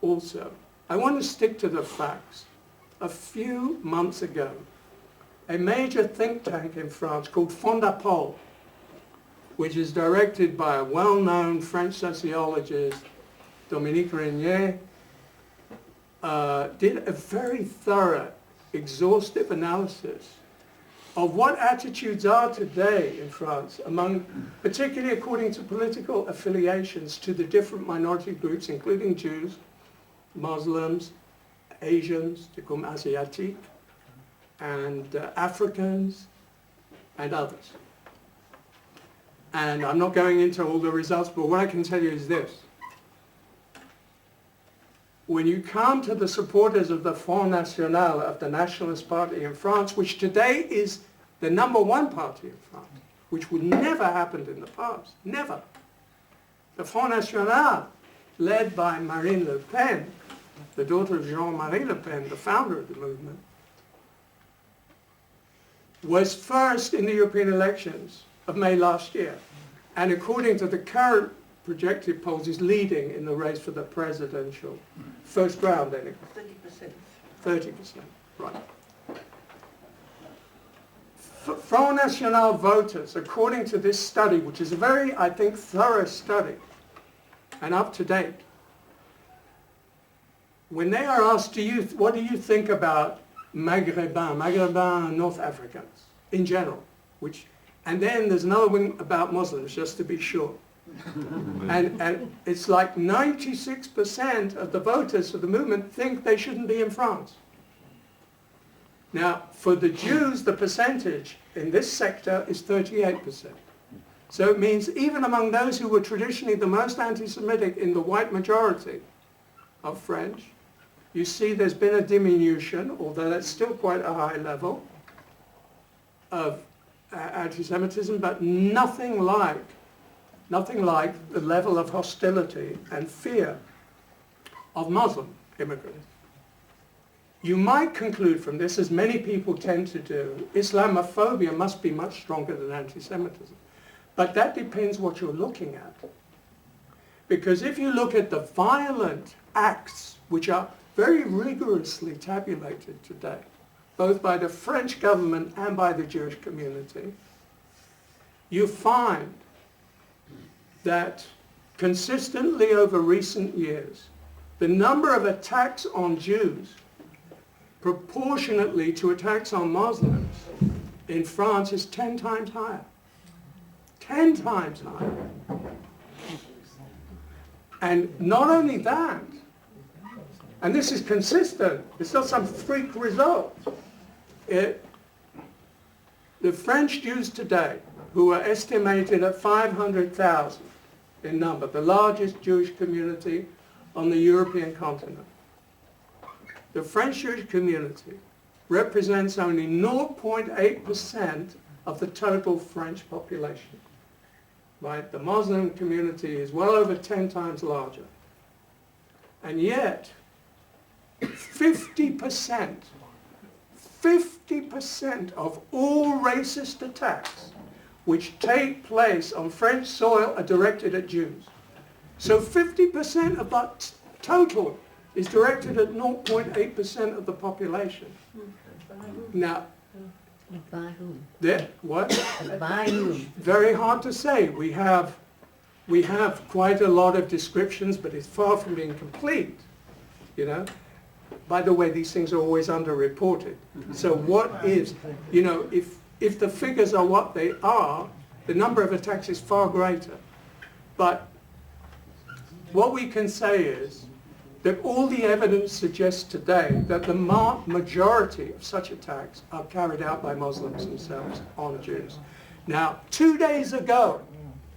also. I want to stick to the facts. A few months ago, a major think tank in France called Fondapol, which is directed by a well-known French sociologist, Dominique Régnier, did a very thorough, exhaustive analysis of what attitudes are today in France, among, particularly according to political affiliations, to the different minority groups, including Jews, Muslims, Asians, comme Asiatique, and Africans, and others. And I'm not going into all the results, but what I can tell you is this. When you come to the supporters of the Front National, of the Nationalist Party in France, which today is the #1 party in France, which would never happened in the past, never. The Front National, led by Marine Le Pen, the daughter of Jean-Marie Le Pen, the founder of the movement, was first in the European elections of May last year, and according to the current projected polls is leading in the race for the presidential first round anyway. 30%. 30%, right. Front National voters, according to this study, which is a very, I think, thorough study and up to date, when they are asked, what do you think about Maghrébin North Africans in general, and then there's another one about Muslims, just to be sure. and it's like 96% of the voters for the movement think they shouldn't be in France. Now, for the Jews, the percentage in this sector is 38%. So it means even among those who were traditionally the most anti-Semitic in the white majority of French, you see there's been a diminution, although that's still quite a high level of anti-Semitism, but nothing like the level of hostility and fear of Muslim immigrants. You might conclude from this, as many people tend to do, Islamophobia must be much stronger than anti-Semitism. But that depends what you're looking at. Because if you look at the violent acts, which are very rigorously tabulated today, both by the French government and by the Jewish community, you find that consistently over recent years, the number of attacks on Jews proportionately to attacks on Muslims in France is 10 times higher. 10 times higher. And not only that, and this is consistent, it's not some freak result. The French Jews today, who are estimated at 500,000 in number, the largest Jewish community on the European continent, the French Jewish community represents only 0.8% of the total French population. Right? The Muslim community is well over 10 times larger. And yet, 50% of all racist attacks which take place on French soil are directed at Jews. So 50% of that total is directed at 0.8% of the population. Now, by whom? What? By whom? Very hard to say. We have quite a lot of descriptions, but it's far from being complete. You know. By the way, these things are always underreported. So what is, if the figures are what they are, The number of attacks is far greater. But what we can say is that all the evidence suggests today that the majority of such attacks are carried out by Muslims themselves on Jews. Now, 2 days ago,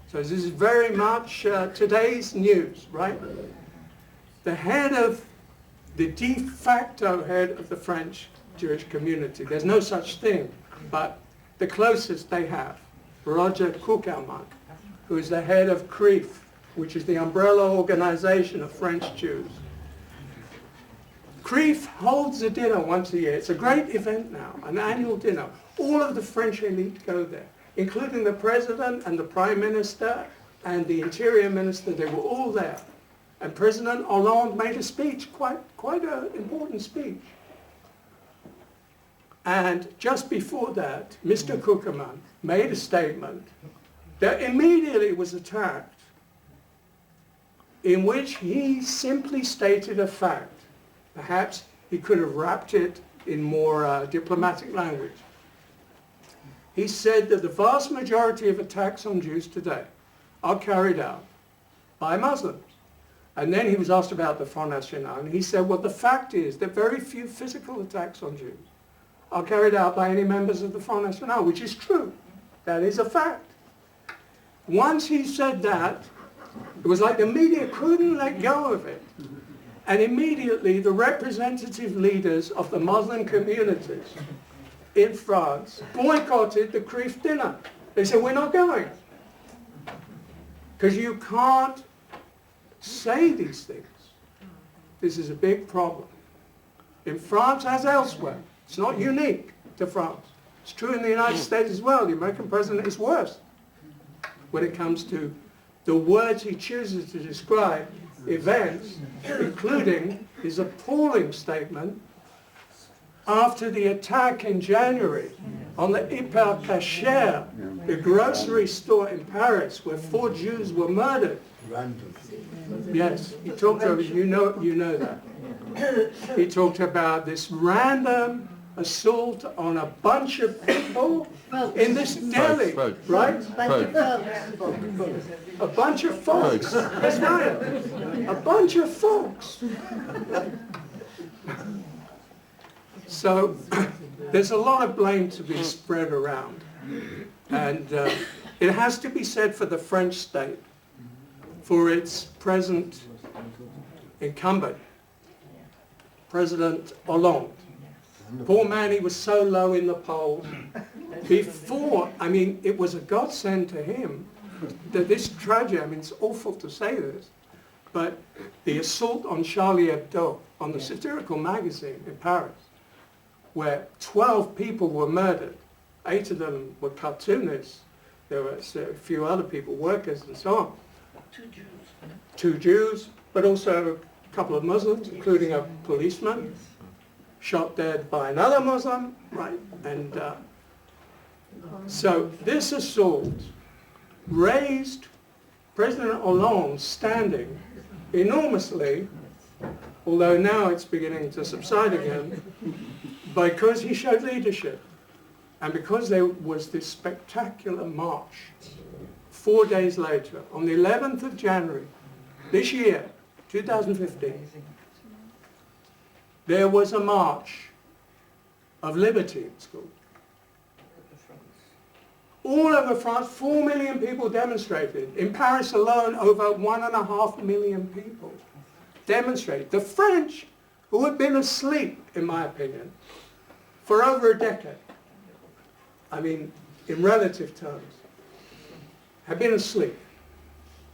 so this is very much today's news, right? The de facto head of the French Jewish community, there's no such thing, but the closest they have, Roger Kuckelmann, who is the head of CRIF, which is the umbrella organization of French Jews. CRIF holds a dinner once a year. It's a great event now, an annual dinner. All of the French elite go there, including the president and the prime minister and the interior minister. They were all there. And President Hollande made a speech, quite an important speech. And just before that, Mr. Kuckelmann made a statement that immediately was attacked, in which he simply stated a fact. Perhaps he could have wrapped it in more diplomatic language. He said that the vast majority of attacks on Jews today are carried out by Muslims. And then he was asked about the Front National, and he said, well, the fact is that very few physical attacks on Jews are carried out by any members of the Front National, which is true. That is a fact. Once he said that, it was like the media couldn't let go of it. And immediately the representative leaders of the Muslim communities in France boycotted the CRIF dinner. They said, we're not going. Because you can't say these things. This is a big problem. In France as elsewhere. It's not unique to France. It's true in the United States as well. The American president is worse when it comes to the words he chooses to describe events, including his appalling statement after the attack in January on the Hyper Cacher, the grocery store in Paris where 4 Jews were murdered. Yes, he talked about, you know that. He talked about this random assault on a bunch of people in this deli, right? A bunch of folks. That's right. A bunch of folks. So there's a lot of blame to be spread around. And it has to be said for the French state, for its present incumbent, President Hollande. Poor man, he was so low in the polls. Before, I mean, it was a godsend to him that this tragedy, I mean, it's awful to say this, but the assault on Charlie Hebdo, on the satirical magazine in Paris, where 12 people were murdered, 8 of them were cartoonists, there were a few other people, workers and so on. 2 Jews. 2 Jews, but also a couple of Muslims, including a policeman, shot dead by another Muslim, right? And so this assault raised President Hollande's standing enormously, although now it's beginning to subside again, because he showed leadership. And because there was this spectacular march 4 days later, on the 11th of January, this year, 2015, there was a march of liberty, it's called. All over France, 4 million people demonstrated. In Paris alone, over 1.5 million people demonstrated. The French, who had been asleep, in my opinion, for over a decade, I mean, in relative terms, have been asleep.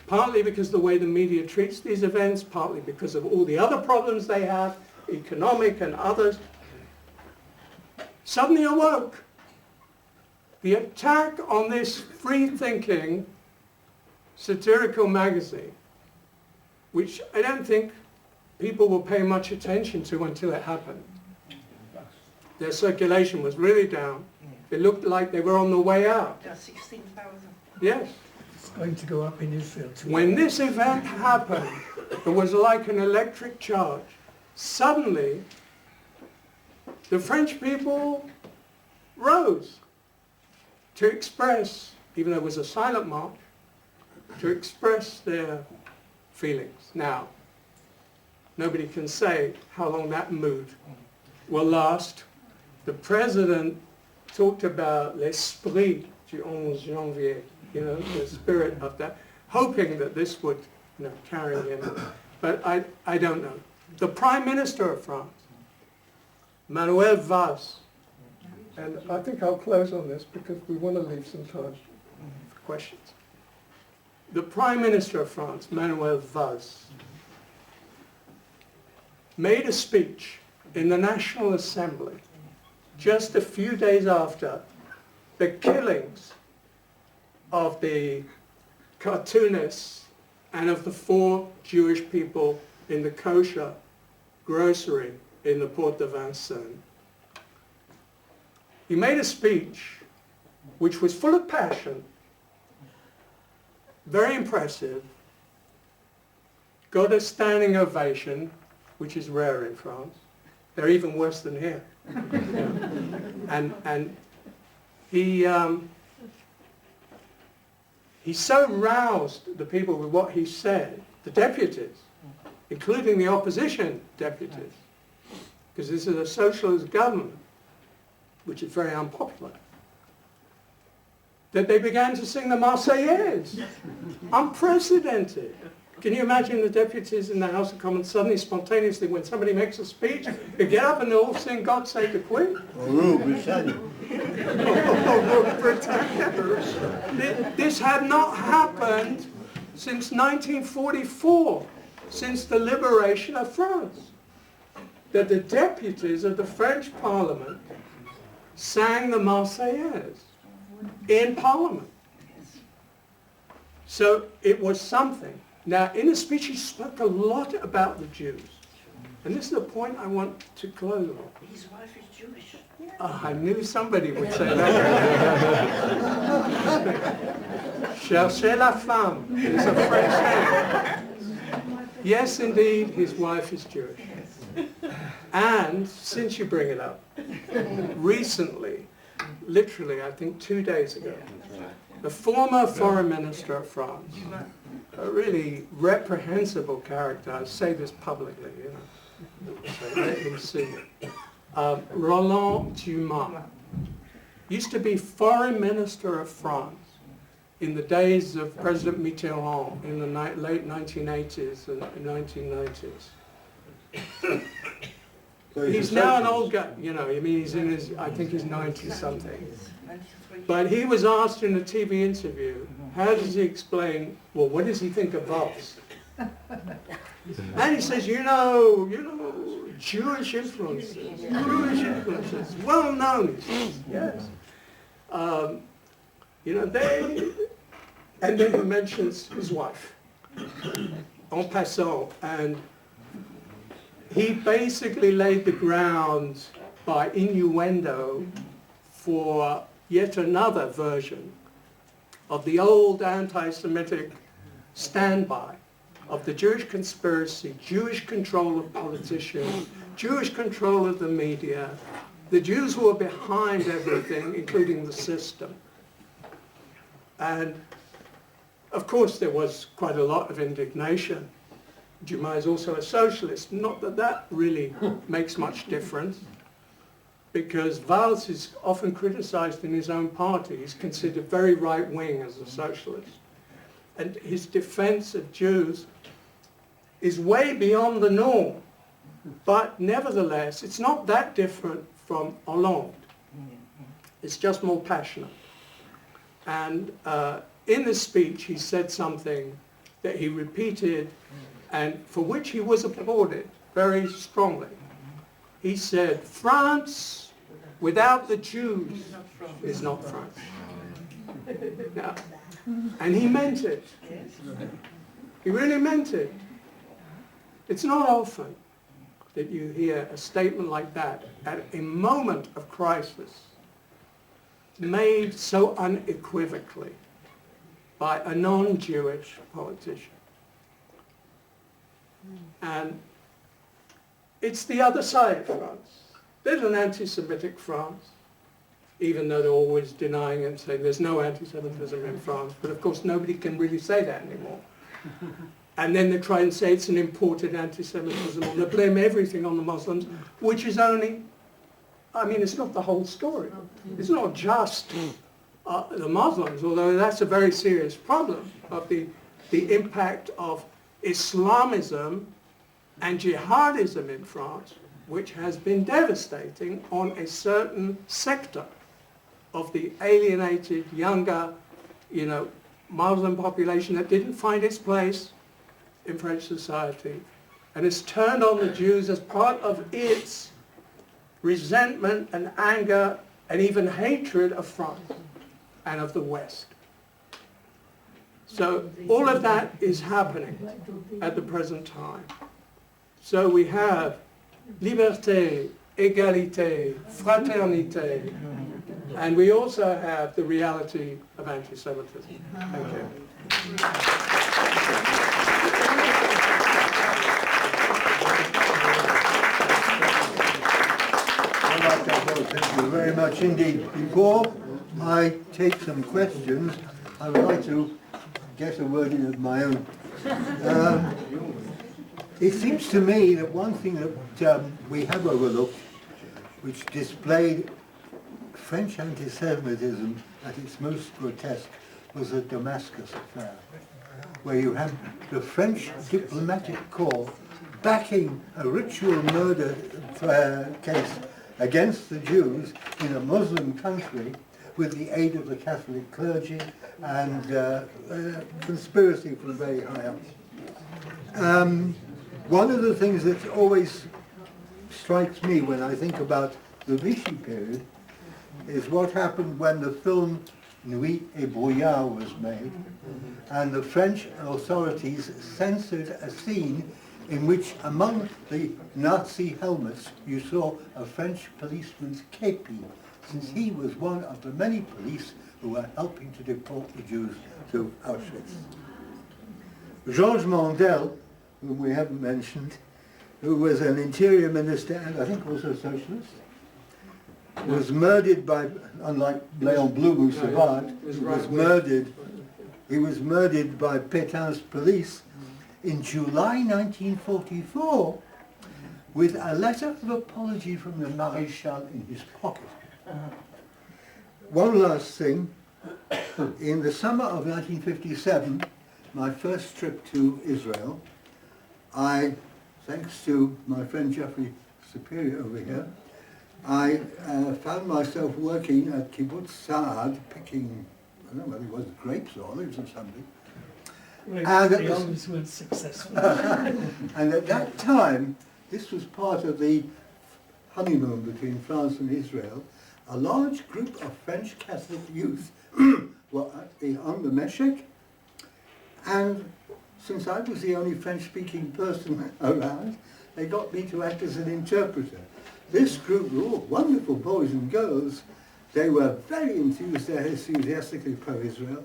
Partly because of the way the media treats these events, partly because of all the other problems they have, economic and others, suddenly awoke. The attack on this free-thinking satirical magazine, which I don't think people will pay much attention to until it happened. Their circulation was really down. It looked like they were on the way out. 16,000. Yes. It's going to go up in Israel too. When this event happened, it was like an electric charge. Suddenly, the French people rose to express even though it was a silent march, to express their feelings. Now, nobody can say how long that mood will last. The president talked about l'esprit du 11 janvier, you know, the spirit of that, hoping that this would, you know, carry him. But I don't know. The Prime Minister of France, Manuel Valls, and I think I'll close on this because we want to leave some time for questions. The Prime Minister of France, Manuel Valls, made a speech in the National Assembly just a few days after the killings of the cartoonists and of the 4 Jewish people in the kosher grocery in the Porte de Vincennes. He made a speech which was full of passion, very impressive, got a standing ovation, which is rare in France. They're even worse than here. And he so roused the people with what he said, the deputies, including the opposition deputies, because this is a socialist government, which is very unpopular, that they began to sing the Marseillaise. Unprecedented. Can you imagine the deputies in the House of Commons suddenly, spontaneously, when somebody makes a speech, they get up and they all sing God Save the Queen? Or Rule Britannia. This had not happened since 1944, since the liberation of France, that the deputies of the French Parliament sang the Marseillaise in Parliament. So it was something. Now, in the speech, he spoke a lot about the Jews. And this is the point I want to close on. His wife is Jewish. Oh, I knew somebody would say that. Cherchez la femme is a French saying. Yes, indeed, his wife is Jewish. And, since you bring it up, recently, literally, I think 2 days ago, the former foreign minister of France, a really reprehensible character, I say this publicly, you know, so let him see it. Roland Dumas used to be foreign minister of France in the days of President Mitterrand in the late 1980s and 1990s. So He's now an old guy, you know, I mean, he's in his, I think he's 90-something. But he was asked in a TV interview, how does he explain, well, what does he think of Valls? And he says, you know, Jewish influences, well known, he says, yes. You know, they, and then he mentions his wife, en passant, and he basically laid the ground by innuendo for yet another version of the old anti-Semitic standby of the Jewish conspiracy, Jewish control of politicians, Jewish control of the media, the Jews who are behind everything, including the system. And of course there was quite a lot of indignation. Dumas is also a socialist, not that that really makes much difference, because Valls is often criticized in his own party. He's considered very right-wing as a socialist. And his defense of Jews is way beyond the norm. But nevertheless, it's not that different from Hollande. It's just more passionate. And in this speech, he said something that he repeated and for which he was applauded very strongly. He said, France without the Jews is not France. Now, and he meant it. He really meant it. It's not often that you hear a statement like that at a moment of crisis made so unequivocally by a non-Jewish politician. And it's the other side of France. There's an anti-Semitic France. even though they're always denying it and saying there's no anti-Semitism in France. But of course nobody can really say that anymore. And then they try and say it's an imported anti-Semitism, or they blame everything on the Muslims, which is only, I mean, it's not the whole story. It's not just the Muslims, although that's a very serious problem, of the impact of Islamism and jihadism in France, which has been devastating on a certain sector of the alienated, younger, Muslim population that didn't find its place in French society, and has turned on the Jews as part of its resentment and anger and even hatred of France and of the West. So all of that is happening at the present time. So we have liberté, égalité, fraternité, and we also have the reality of anti-Semitism. Thank you. Thank you very much indeed. Before I take some questions, I would like to get a word in of my own. It seems to me that one thing that we have overlooked, which displayed French anti-Semitism at its most grotesque, was the Damascus affair, where you had the French diplomatic corps backing a ritual murder case against the Jews in a Muslim country with the aid of the Catholic clergy and conspiracy from very high up. One of the things that always strikes me when I think about the Vichy period is what happened when the film Nuit et Brouillard was made, and the French authorities censored a scene in which among the Nazi helmets you saw a French policeman's kepi, since he was one of the many police who were helping to deport the Jews to Auschwitz. Georges Mandel, whom we haven't mentioned, who was an interior minister and I think also a socialist, was murdered by, unlike Léon Blum who survived, he was murdered by Pétain's police in July 1944 with a letter of apology from the Maréchal in his pocket. One last thing, in the summer of 1957, my first trip to Israel, I, thanks to my friend Jeffrey Superior over here, I found myself working at Kibbutz Saad, picking, I don't know whether it was grapes or olives or something. And the olives weren't successful. And at that time, this was part of the honeymoon between France and Israel. A large group of French Catholic youth were on the Meshek, and since I was the only French-speaking person around, they got me to act as an interpreter. This group were all wonderful boys and girls. They were very enthusiastically pro-Israel,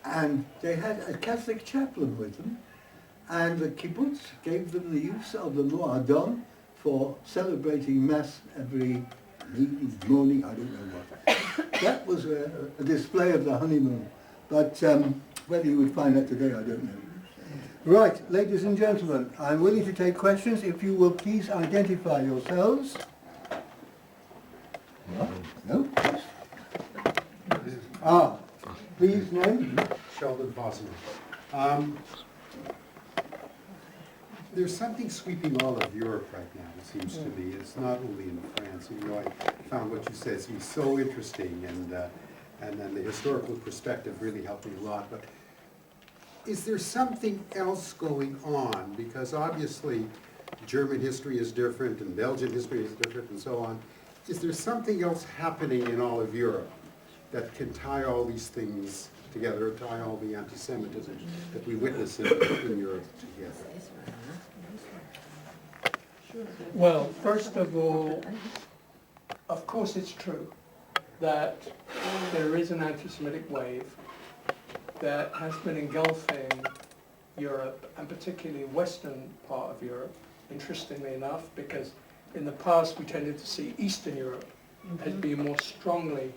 and they had a Catholic chaplain with them, and the kibbutz gave them the use of the Moadon for celebrating Mass every morning, I don't know what. That was a display of the honeymoon, but whether you would find that today, I don't know. Right, ladies and gentlemen, I'm willing to take questions. If you will please identify yourselves. No? Ah, please, name? Sheldon Bosman. There's something sweeping all of Europe right now, it seems to me. It's not only in France. I found what you said to be so interesting, and then the historical perspective really helped me a lot. But is there something else going on? Because obviously German history is different, and Belgian history is different, and so on. Is there something else happening in all of Europe that can tie all these things together, or tie all the anti-Semitism that we witness in Europe together? Well, first of all, of course it's true that there is an anti-Semitic wave that has been engulfing Europe, and particularly western part of Europe, interestingly enough, because in the past we tended to see Eastern Europe has been more strongly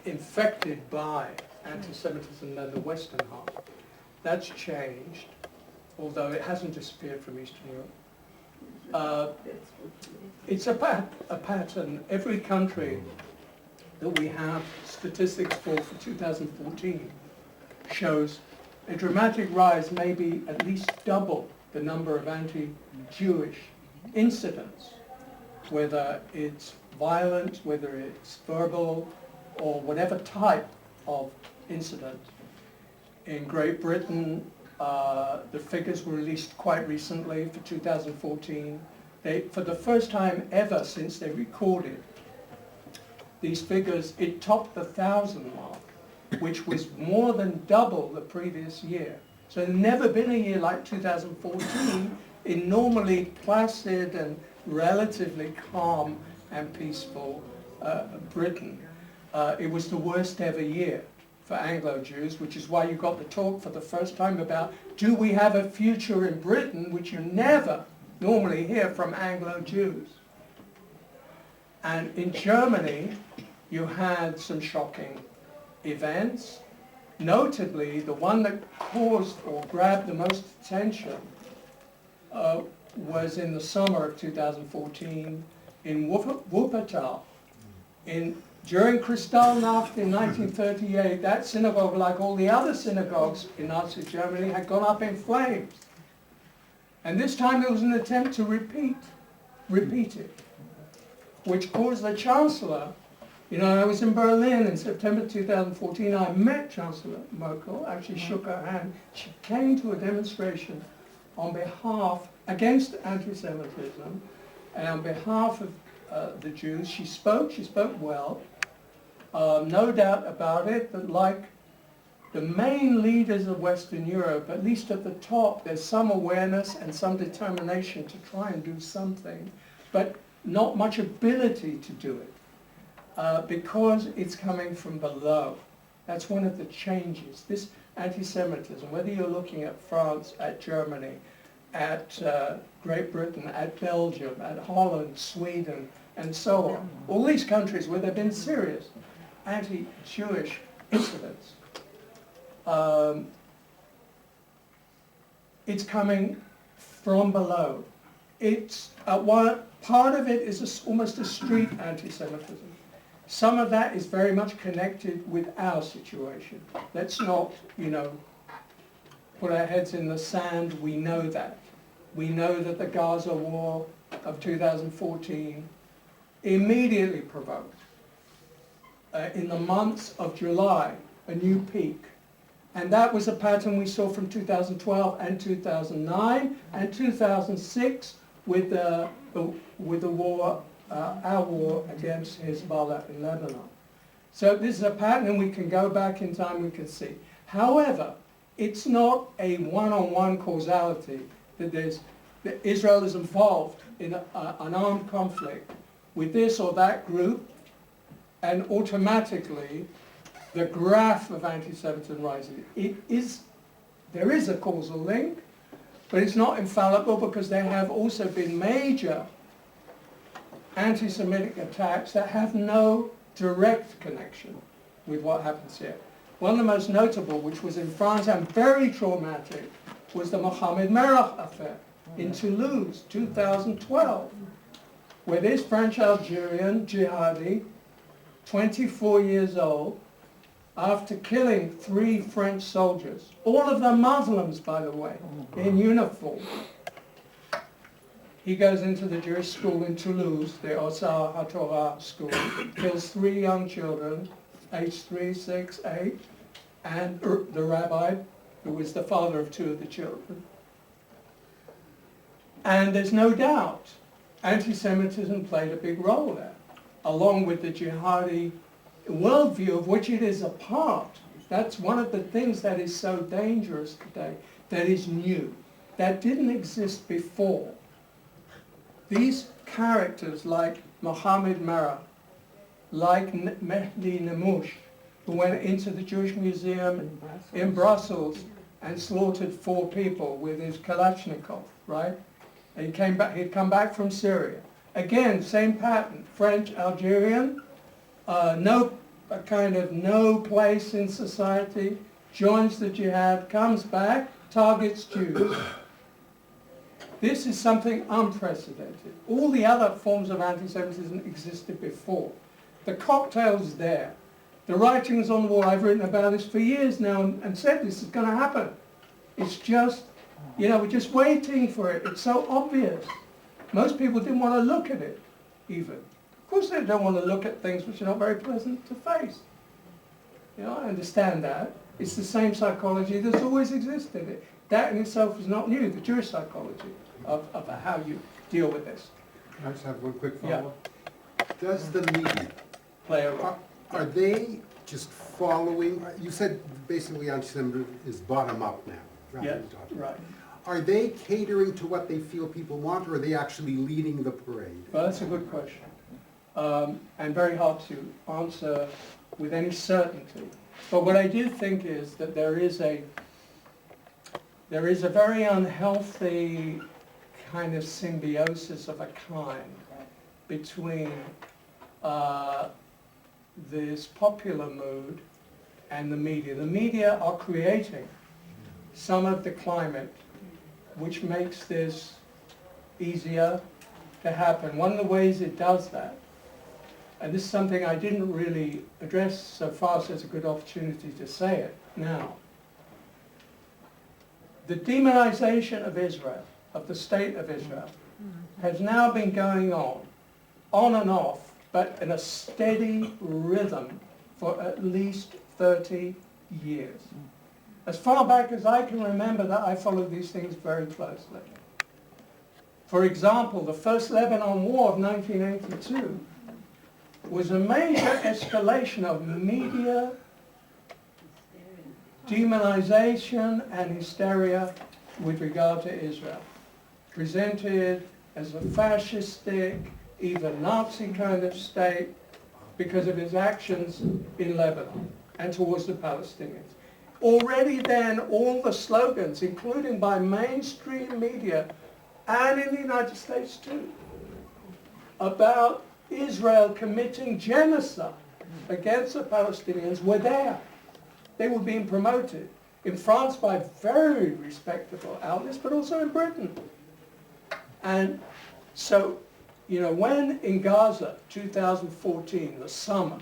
infected by anti-Semitism than the Western half. That's changed, although it hasn't disappeared from Eastern Europe. It's a pattern. Every country that we have statistics for 2014 shows a dramatic rise, maybe at least double the number of anti-Jewish incidents, whether it's violent, whether it's verbal, or whatever type of incident. In Great Britain, the figures were released quite recently for 2014. For the first time ever since they recorded these figures, it topped the 1,000 mark, which was more than double the previous year. So there's never been a year like 2014 in normally placid and relatively calm and peaceful Britain. It was the worst ever year for Anglo-Jews, which is why you got the talk for the first time about, do we have a future in Britain, which you never normally hear from Anglo-Jews. And in Germany, you had some shocking events. Notably, the one that caused or grabbed the most attention was in the summer of 2014 in Wuppertal. During Kristallnacht in 1938, that synagogue, like all the other synagogues in Nazi Germany, had gone up in flames. And this time it was an attempt to repeat it, which caused the Chancellor. You know, I was in Berlin in September 2014. I met Chancellor Merkel, actually shook her hand. She came to a demonstration on behalf, against anti-Semitism, and on behalf of the Jews. She spoke well. No doubt about it that, like the main leaders of Western Europe, at least at the top, there's some awareness and some determination to try and do something, but not much ability to do it, because it's coming from below. That's one of the changes. This anti-Semitism, whether you're looking at France, at Germany, at Great Britain, at Belgium, at Holland, Sweden, and so on, all these countries where there have been serious anti-Jewish incidents, it's coming from below. It's part of it is almost a street anti-Semitism. Some of that is very much connected with our situation. Let's not, put our heads in the sand. We know that. We know that the Gaza war of 2014 immediately provoked, in the months of July, a new peak. And that was a pattern we saw from 2012 and 2009 and 2006 with the war, our war against Hezbollah in Lebanon. So this is a pattern, and we can go back in time, we can see. However, it's not a one-on-one causality that Israel is involved in an armed conflict with this or that group, and automatically the graph of anti-Semitism rises. There is a causal link, but it's not infallible, because there have also been major anti-Semitic attacks that have no direct connection with what happens here. One of the most notable, which was in France and very traumatic, was the Mohammed Merah affair in Toulouse, 2012, where this French-Algerian jihadi, 24 years old, after killing 3 French soldiers, all of them Muslims, by the way, in uniform, he goes into the Jewish school in Toulouse, the Osar HaTorah school, kills 3 young children, aged 3, 6, 8, and the rabbi, who was the father of 2 of the children. And there's no doubt anti-Semitism played a big role there, along with the jihadi worldview of which it is a part. That's one of the things that is so dangerous today, that is new, that didn't exist before. These characters like Mohammed Merah, like Mehdi Nemmouche, who went into the Jewish Museum in Brussels and slaughtered 4 people with his Kalashnikov, right? And he'd come back from Syria. Again, same pattern, French, Algerian, a kind of no place in society, joins the jihad, comes back, targets Jews. This is something unprecedented. All the other forms of anti-Semitism existed before. The cocktail's there. The writing's on the wall. I've written about this for years now and said this is going to happen. It's just, we're just waiting for it. It's so obvious. Most people didn't want to look at it, even. Of course they don't want to look at things which are not very pleasant to face. I understand that. It's the same psychology that's always existed. That in itself is not new, the Jewish psychology of how you deal with this. Can I just have one quick follow-up? Does the media Play a role. Are they just following, you said basically anti-Semitism is bottom-up now, rather Yes, than top-down. right. Are they catering to what they feel people want, or are they actually leading the parade? Well, that's a good question. And very hard to answer with any certainty. But what I do think is that there is a very unhealthy kind of symbiosis of a kind between this popular mood and the media. The media are creating some of the climate which makes this easier to happen. One of the ways it does that, and this is something I didn't really address so far, so it's a good opportunity to say it now. The demonization of Israel, of the state of Israel, has now been going on and off, but in a steady rhythm for at least 30 years. As far back as I can remember that I followed these things very closely. For example, the first Lebanon War of 1982 was a major escalation of media demonization and hysteria with regard to Israel, presented as a fascistic, even Nazi kind of state because of his actions in Lebanon and towards the Palestinians. Already then, all the slogans, including by mainstream media and in the United States too, about Israel committing genocide against the Palestinians were there. They were being promoted in France by very respectable outlets, but also in Britain. And so, when in Gaza, 2014, the summer,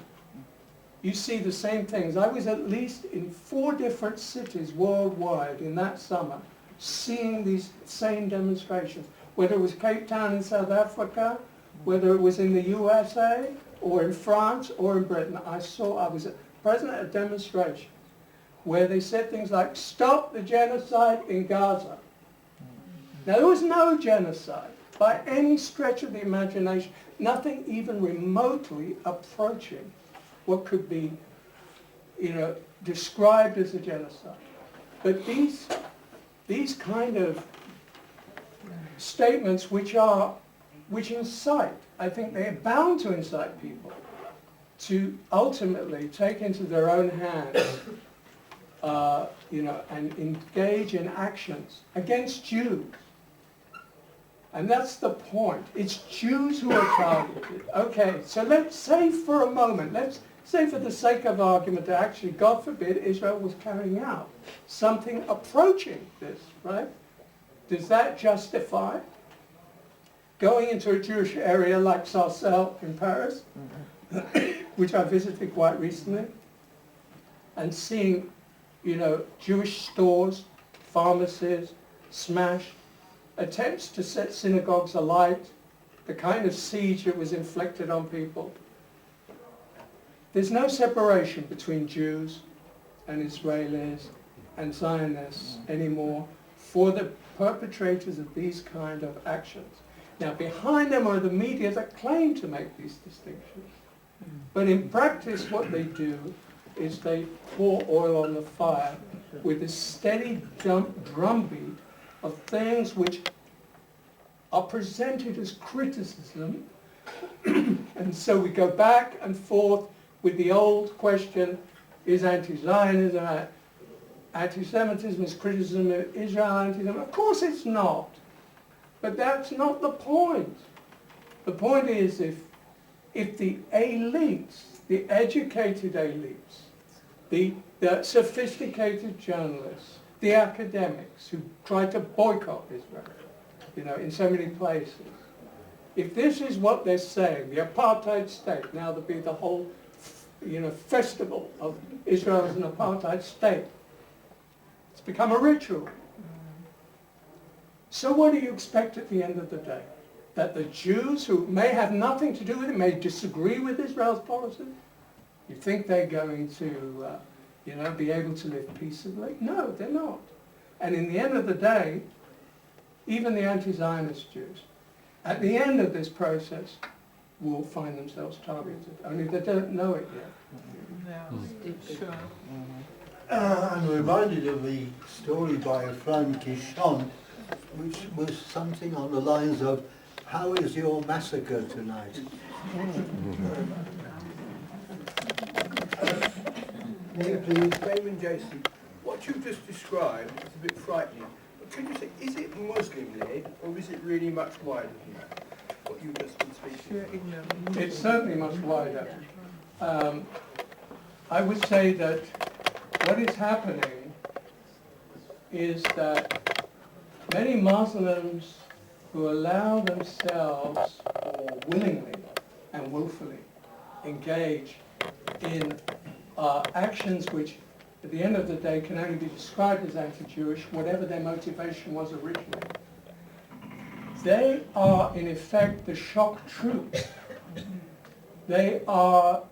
you see the same things. I was at least in 4 different cities worldwide in that summer, seeing these same demonstrations, whether it was Cape Town in South Africa, whether it was in the USA, or in France, or in Britain. I was present at a demonstration where they said things like, "Stop the genocide in Gaza." Now, there was no genocide by any stretch of the imagination, nothing even remotely approaching what could be, described as a genocide. But these kind of statements which incite, I think they're bound to incite people to ultimately take into their own hands and engage in actions against Jews. And that's the point. It's Jews who are targeted. Okay, so let's say for a moment, let's say for the sake of argument that actually, God forbid, Israel was carrying out something approaching this, right? Does that justify going into a Jewish area like Sarcelles in Paris, which I visited quite recently, and seeing Jewish stores, pharmacies smashed, attempts to set synagogues alight, the kind of siege that was inflicted on people. There's no separation between Jews and Israelis and Zionists anymore for the perpetrators of these kind of actions. Now, behind them are the media that claim to make these distinctions. But in practice, what they do is they pour oil on the fire with a steady drumbeat of things which are presented as criticism. And so we go back and forth with the old question, is anti-Zionism, anti-Semitism, is criticism of Israel anti-Semitism? Of course it's not. But that's not the point. The point is, if the elites, the educated elites, the sophisticated journalists, the academics who tried to boycott Israel, you know, in so many places, if this is what they're saying, the apartheid state, now there'll be the whole, you know, festival of Israel as an apartheid state. It's become a ritual. So what do you expect at the end of the day? That the Jews, who may have nothing to do with it, may disagree with Israel's policy? You think they're going to, you know, be able to live peaceably? No, they're not. And in the end of the day, even the anti-Zionist Jews, at the end of this process, will find themselves targeted. Only they don't know it yet. Sure. I'm reminded of the story by Ephraim Kishon, which was something on the lines of, "How is your massacre tonight?" Name, please. Raymond Jason, what you've just described is a bit frightening. But could you say, is it Muslim-led, or is it really much wider than that? What you've just been speaking of? It's certainly much wider. I would say that what is happening is that many Muslims who allow themselves, or willingly and willfully, engage in actions which, at the end of the day, can only be described as anti-Jewish, whatever their motivation was originally. They are, in effect, the shock troops. They are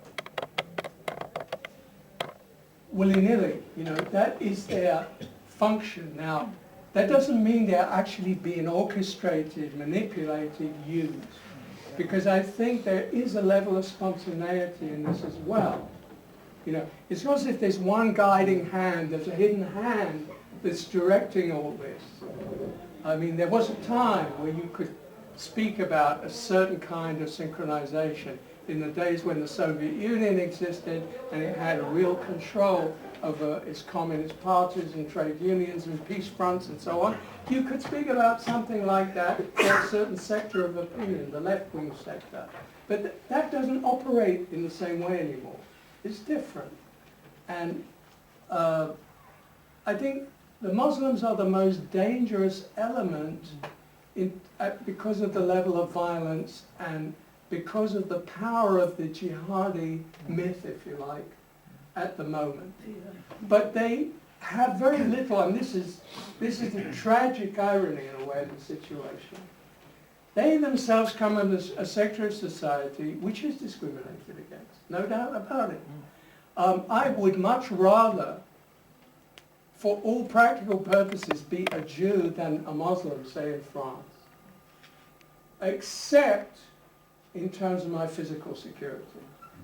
willy-nilly, you know, that is their function. Now, that doesn't mean they're actually being orchestrated, manipulated, used, because I think there is a level of spontaneity in this as well. You know, it's not as if there's one guiding hand, there's a hidden hand that's directing all this. I mean, there was a time where you could speak about a certain kind of synchronization in the days when the Soviet Union existed and it had a real control over its communist parties and trade unions and peace fronts and so on. You could speak about something like that for a certain sector of opinion, the left-wing sector. But that doesn't operate in the same way anymore. It's different. And I think the Muslims are the most dangerous element because of the level of violence and because of the power of the jihadi myth, if you like, at the moment. But they have very little, and this is the tragic irony in a way of the situation. They themselves come under a sector of society which is discriminated against, no doubt about it. I would much rather, for all practical purposes, be a Jew than a Muslim, say in France, except in terms of my physical security.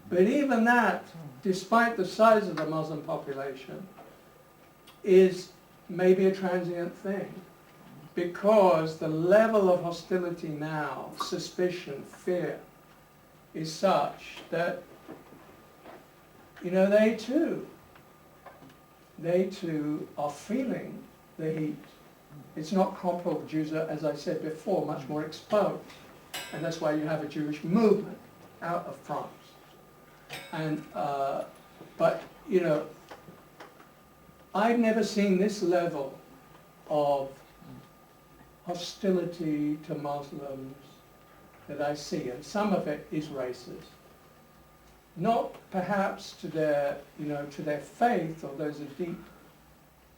But even that, despite the size of the Muslim population, is maybe a transient thing, because the level of hostility now, suspicion, fear, is such that, you know, they too are feeling the heat. It's not comparable. Jews are, as I said before, much more exposed. And that's why you have a Jewish movement out of France. And, but, you know, I've never seen this level of hostility to Muslims that I see, and some of it is racist. Not perhaps to their, you know, to their faith, or there's a deep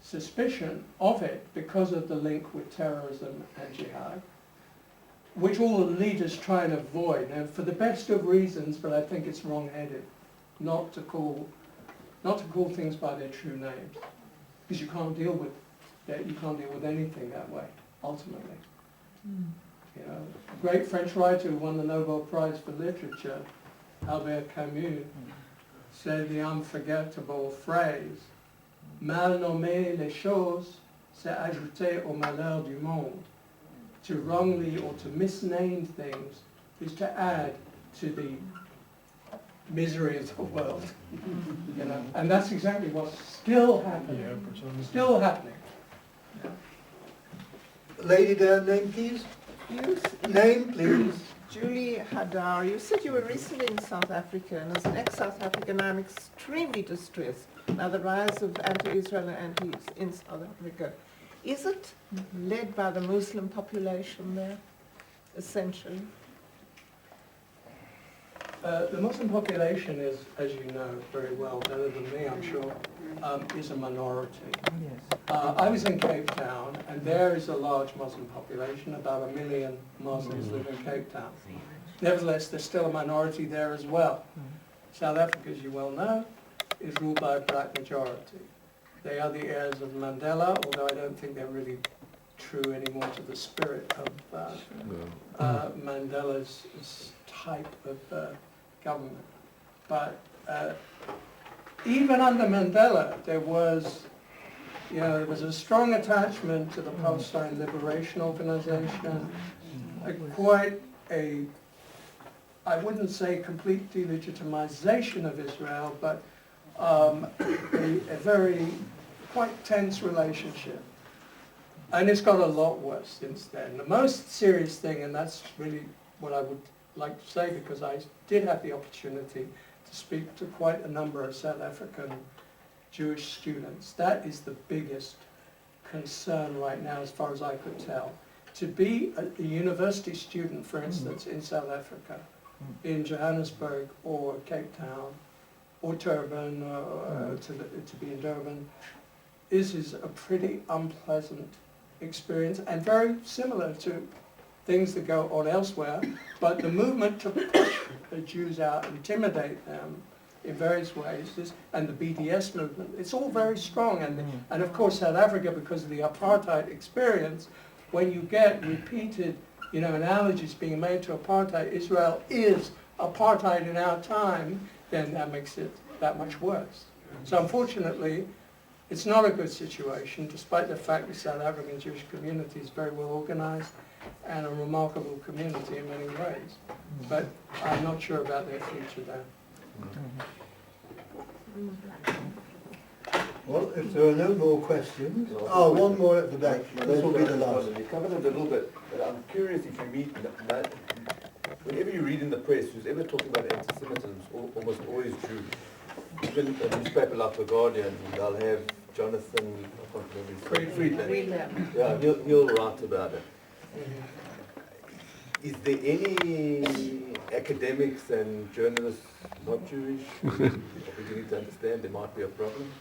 suspicion of it because of the link with terrorism and jihad, which all the leaders try and avoid, and for the best of reasons, but I think it's wrong-headed not to call things by their true names, because you can't deal with anything that way, ultimately. You know, a great French writer who won the Nobel Prize for Literature, Albert Camus, said the unforgettable phrase, "Mal nommer les choses, c'est ajouter au malheur du monde." To wrongly or to misname things is to add to the misery of the world. You know, and that's exactly what's still happening. Still happening. Lady there, name please. Name please. Julie Hadar, you said you were recently in South Africa, and as an ex-South African, I'm extremely distressed by the rise of anti-Israel and anti in South Africa. Is it led by the Muslim population there, essentially? The Muslim population is, as you know very well, better than me, I'm sure, is a minority. I was in Cape Town, and there is a large Muslim population. About 1 million Muslims live in Cape Town. Nevertheless, there's still a minority there as well. South Africa, as you well know, is ruled by a black majority. They are the heirs of Mandela, although I don't think they're really true anymore to the spirit of Mandela's type of government. But even under Mandela, there was a strong attachment to the Palestine Liberation Organization, I wouldn't say complete delegitimization of Israel, but a very quite tense relationship. And it's got a lot worse since then. The most serious thing, and that's really what I would like to say, because I did have the opportunity to speak to quite a number of South African Jewish students. That is the biggest concern right now, as far as I could tell. To be a university student, for instance, in South Africa, in Johannesburg or Cape Town or Durban, to be in Durban, this is a pretty unpleasant experience and very similar to things that go on elsewhere. But the movement to push the Jews out, intimidate them in various ways, and the BDS movement, it's all very strong. And of course South Africa, because of the apartheid experience, when you get repeated analogies being made to apartheid, Israel is apartheid in our time, then that makes it that much worse. So unfortunately, it's not a good situation, despite the fact the South African Jewish community is very well organized and a remarkable community in many ways. But I'm not sure about their future there. Well, if there are no more questions... Oh, one more at the back. This will be the last. You covered it a little bit, but I'm curious if you meet... Whenever you read in the press, who's ever talking about anti-Semitism is almost always Jewish. Even a newspaper like The Guardian, they'll have Jonathan... I can't remember Friedland. Yeah, he'll write about it. Is there any academics and journalists not Jewish? We need to understand there might be a problem.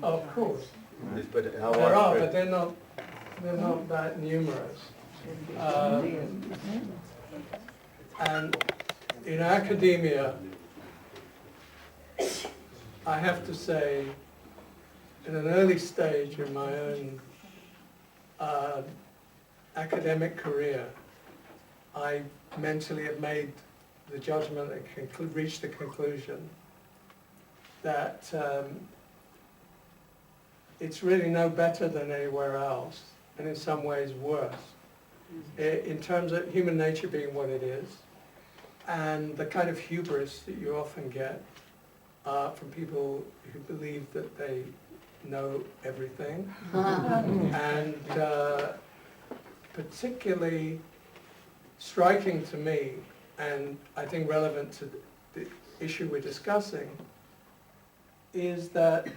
Of course. But how There are, but they're not that numerous. And in academia, I have to say, in an early stage in my own academic career, I mentally have made the judgment and reached the conclusion that it's really no better than anywhere else, and in some ways worse, in terms of human nature being what it is, and the kind of hubris that you often get from people who believe that they know everything, and particularly striking to me, and I think relevant to the issue we're discussing, is that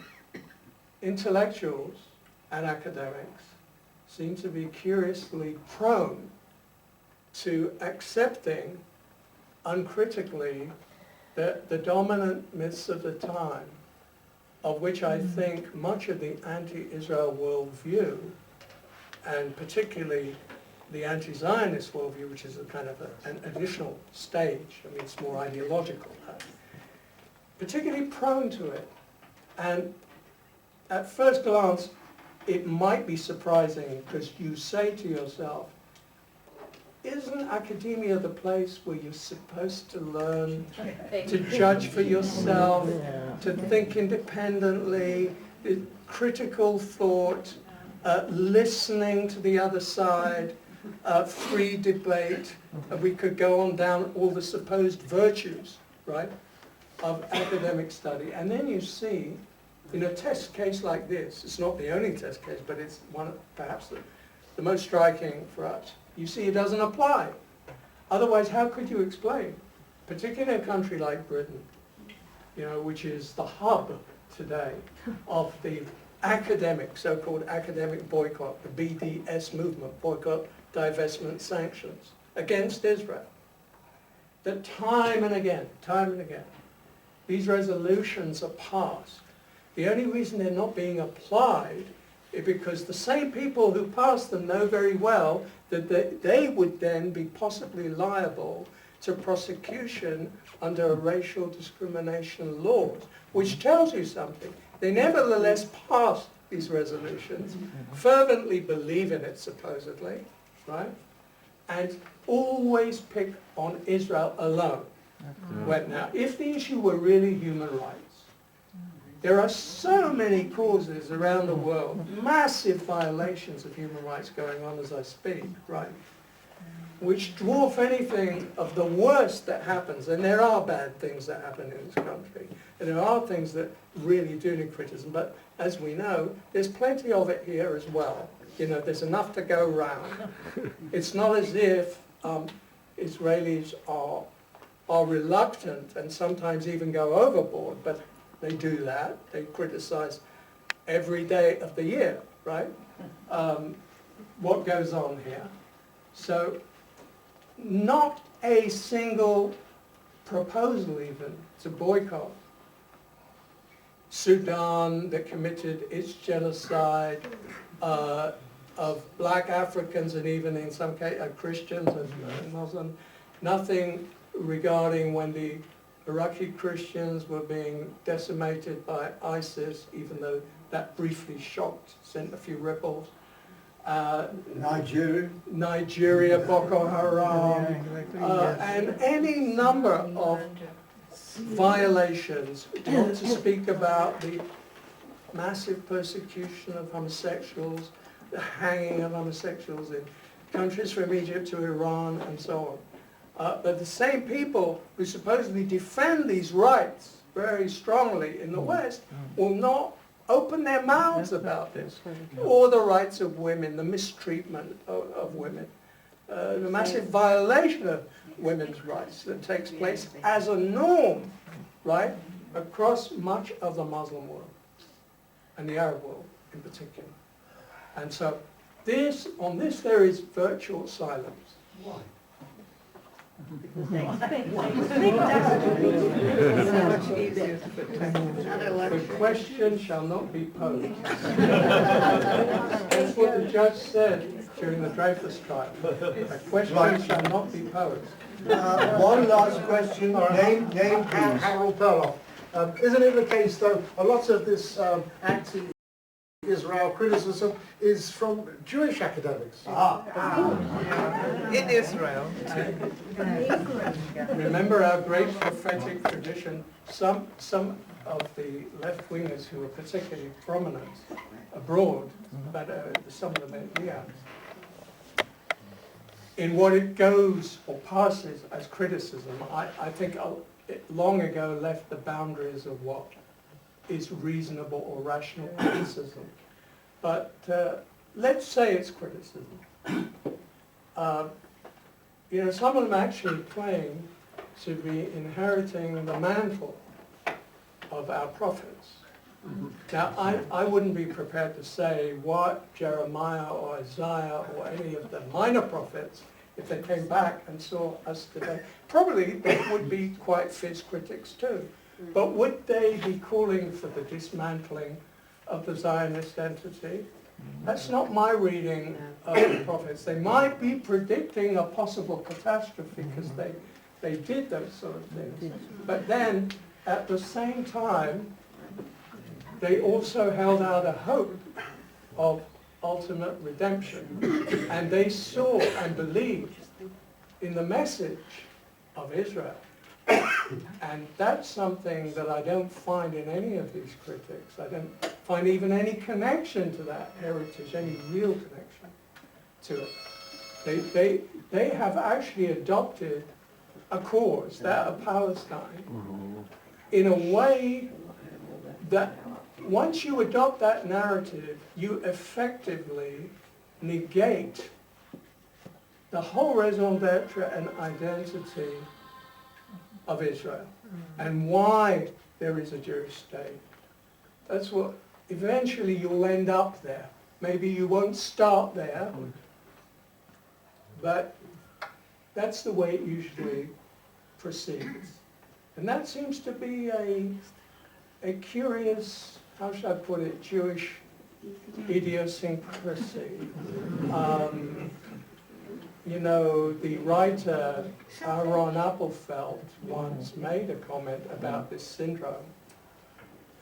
intellectuals and academics seem to be curiously prone to accepting uncritically the dominant myths of the time, of which I think much of the anti-Israel worldview, and particularly the anti-Zionist worldview, which is a kind of an additional stage, I mean it's more ideological, particularly prone to it. And at first glance, it might be surprising, because you say to yourself, isn't academia the place where you're supposed to learn to judge for yourself, to think independently, critical thought, listening to the other side, free debate? We could go on down all the supposed virtues, right, of academic study. And then you see, in a test case like this, it's not the only test case, but it's one, perhaps the most striking for us. You see it doesn't apply. Otherwise, how could you explain, particularly in a country like Britain, which is the hub today of the academic, so-called academic boycott, the BDS movement, boycott, divestment, sanctions, against Israel, that time and again, these resolutions are passed. The only reason they're not being applied is because the same people who passed them know very well that they would then be possibly liable to prosecution under racial discrimination laws, which tells you something. They nevertheless passed these resolutions, fervently believe in it supposedly, right? And always pick on Israel alone. Well, now, if the issue were really human rights, there are so many causes around the world, massive violations of human rights going on as I speak, right? Which dwarf anything of the worst that happens, and there are bad things that happen in this country, and there are things that really do need criticism, but as we know, there's plenty of it here as well. There's enough to go round. It's not as if Israelis are reluctant and sometimes even go overboard, but they do that. They criticize every day of the year, right? What goes on here. So not a single proposal even to boycott Sudan that committed its genocide of black Africans and even in some cases Christians and Muslims. Nothing regarding when the Iraqi Christians were being decimated by ISIS, even though that briefly sent a few ripples. Nigeria, Boko Haram, and any number of violations, not to speak about the massive persecution of homosexuals, the hanging of homosexuals in countries from Egypt to Iran and so on. But the same people who supposedly defend these rights very strongly in the West will not open their mouths about this, or the rights of women, the mistreatment of women, the massive violation of women's rights that takes place as a norm, right, across much of the Muslim world, and the Arab world in particular. And so on this there is virtual silence. Why? The question shall not be posed. That's what the judge said during the Dreyfus trial. A question shall not be posed. One last question. Name, please. Harold Perloff. Isn't it the case, though, a lot of this anti-Israel criticism is from Jewish academics? In Israel. Remember our great prophetic tradition. Some of the left-wingers who were particularly prominent abroad, but some of them here, in what it goes or passes as criticism, I think it long ago left the boundaries of what is reasonable or rational criticism. But let's say it's criticism. Some of them actually claim to be inheriting the mantle of our prophets. Now, I wouldn't be prepared to say what Jeremiah or Isaiah or any of the minor prophets, if they came back and saw us today, probably they would be quite fierce critics too. But would they be calling for the dismantling of the Zionist entity? That's not my reading of the prophets. They might be predicting a possible catastrophe because they did those sort of things. But then, at the same time, they also held out a hope of ultimate redemption. And they saw and believed in the message of Israel. And that's something that I don't find in any of these critics. I don't find even any connection to that heritage, any real connection to it. They have actually adopted a cause, that of Palestine, in a way that once you adopt that narrative, you effectively negate the whole raison d'etre and identity of Israel and why there is a Jewish state. That's what, eventually you'll end up there. Maybe you won't start there, but that's the way it usually proceeds. And that seems to be a curious, how should I put it, Jewish idiosyncrasy. You know, the writer Aaron Appelfeld once made a comment about this syndrome.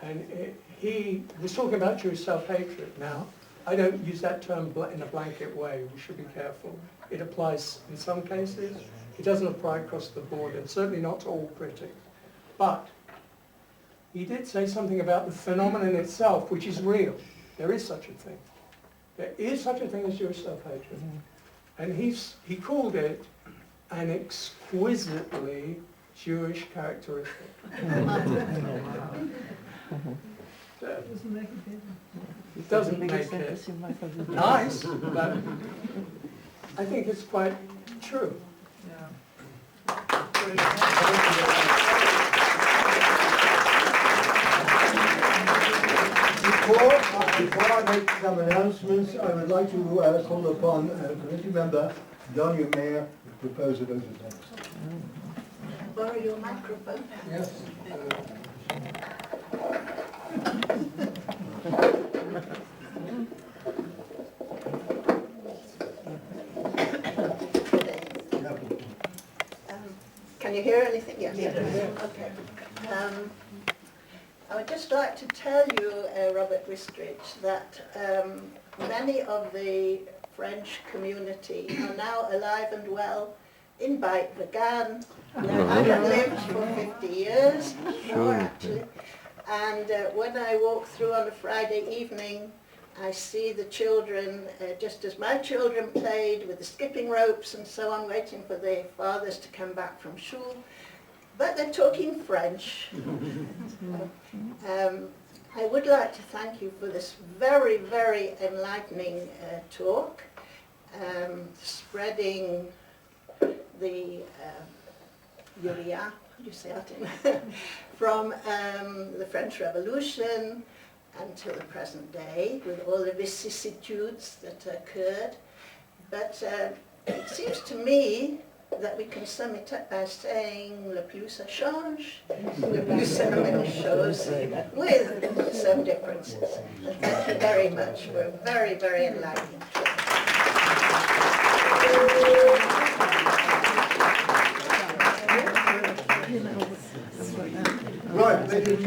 And he was talking about Jewish self-hatred. Now, I don't use that term in a blanket way. We should be careful. It applies in some cases. It doesn't apply across the board, and certainly not to all critics. But he did say something about the phenomenon itself, which is real. There is such a thing. There is such a thing as Jewish self-hatred. And he called it an exquisitely Jewish characteristic. It doesn't make it nice, but I think it's quite true. Before I make some announcements, I would like to call upon committee member Donny Mayer to propose a vote of thanks. Borrow your microphone. Yes. Can you hear anything? Yes. Okay. I would just like to tell you, Robert Wistrich, that many of the French community are now alive and well in Beit Vegan. I have lived for 50 years, more actually. And when I walk through on a Friday evening, I see the children, just as my children played with the skipping ropes and so on, waiting for their fathers to come back from shul. But they're talking French. I would like to thank you for this very, very enlightening talk, spreading the Yuria, how do you say that, from the French Revolution until the present day, with all the vicissitudes that occurred. But it seems to me that we can sum it up by saying le plus ça change, le plus ça ne chose, with some differences. And thank you very much for a very, very enlightening talk. Right, ladies and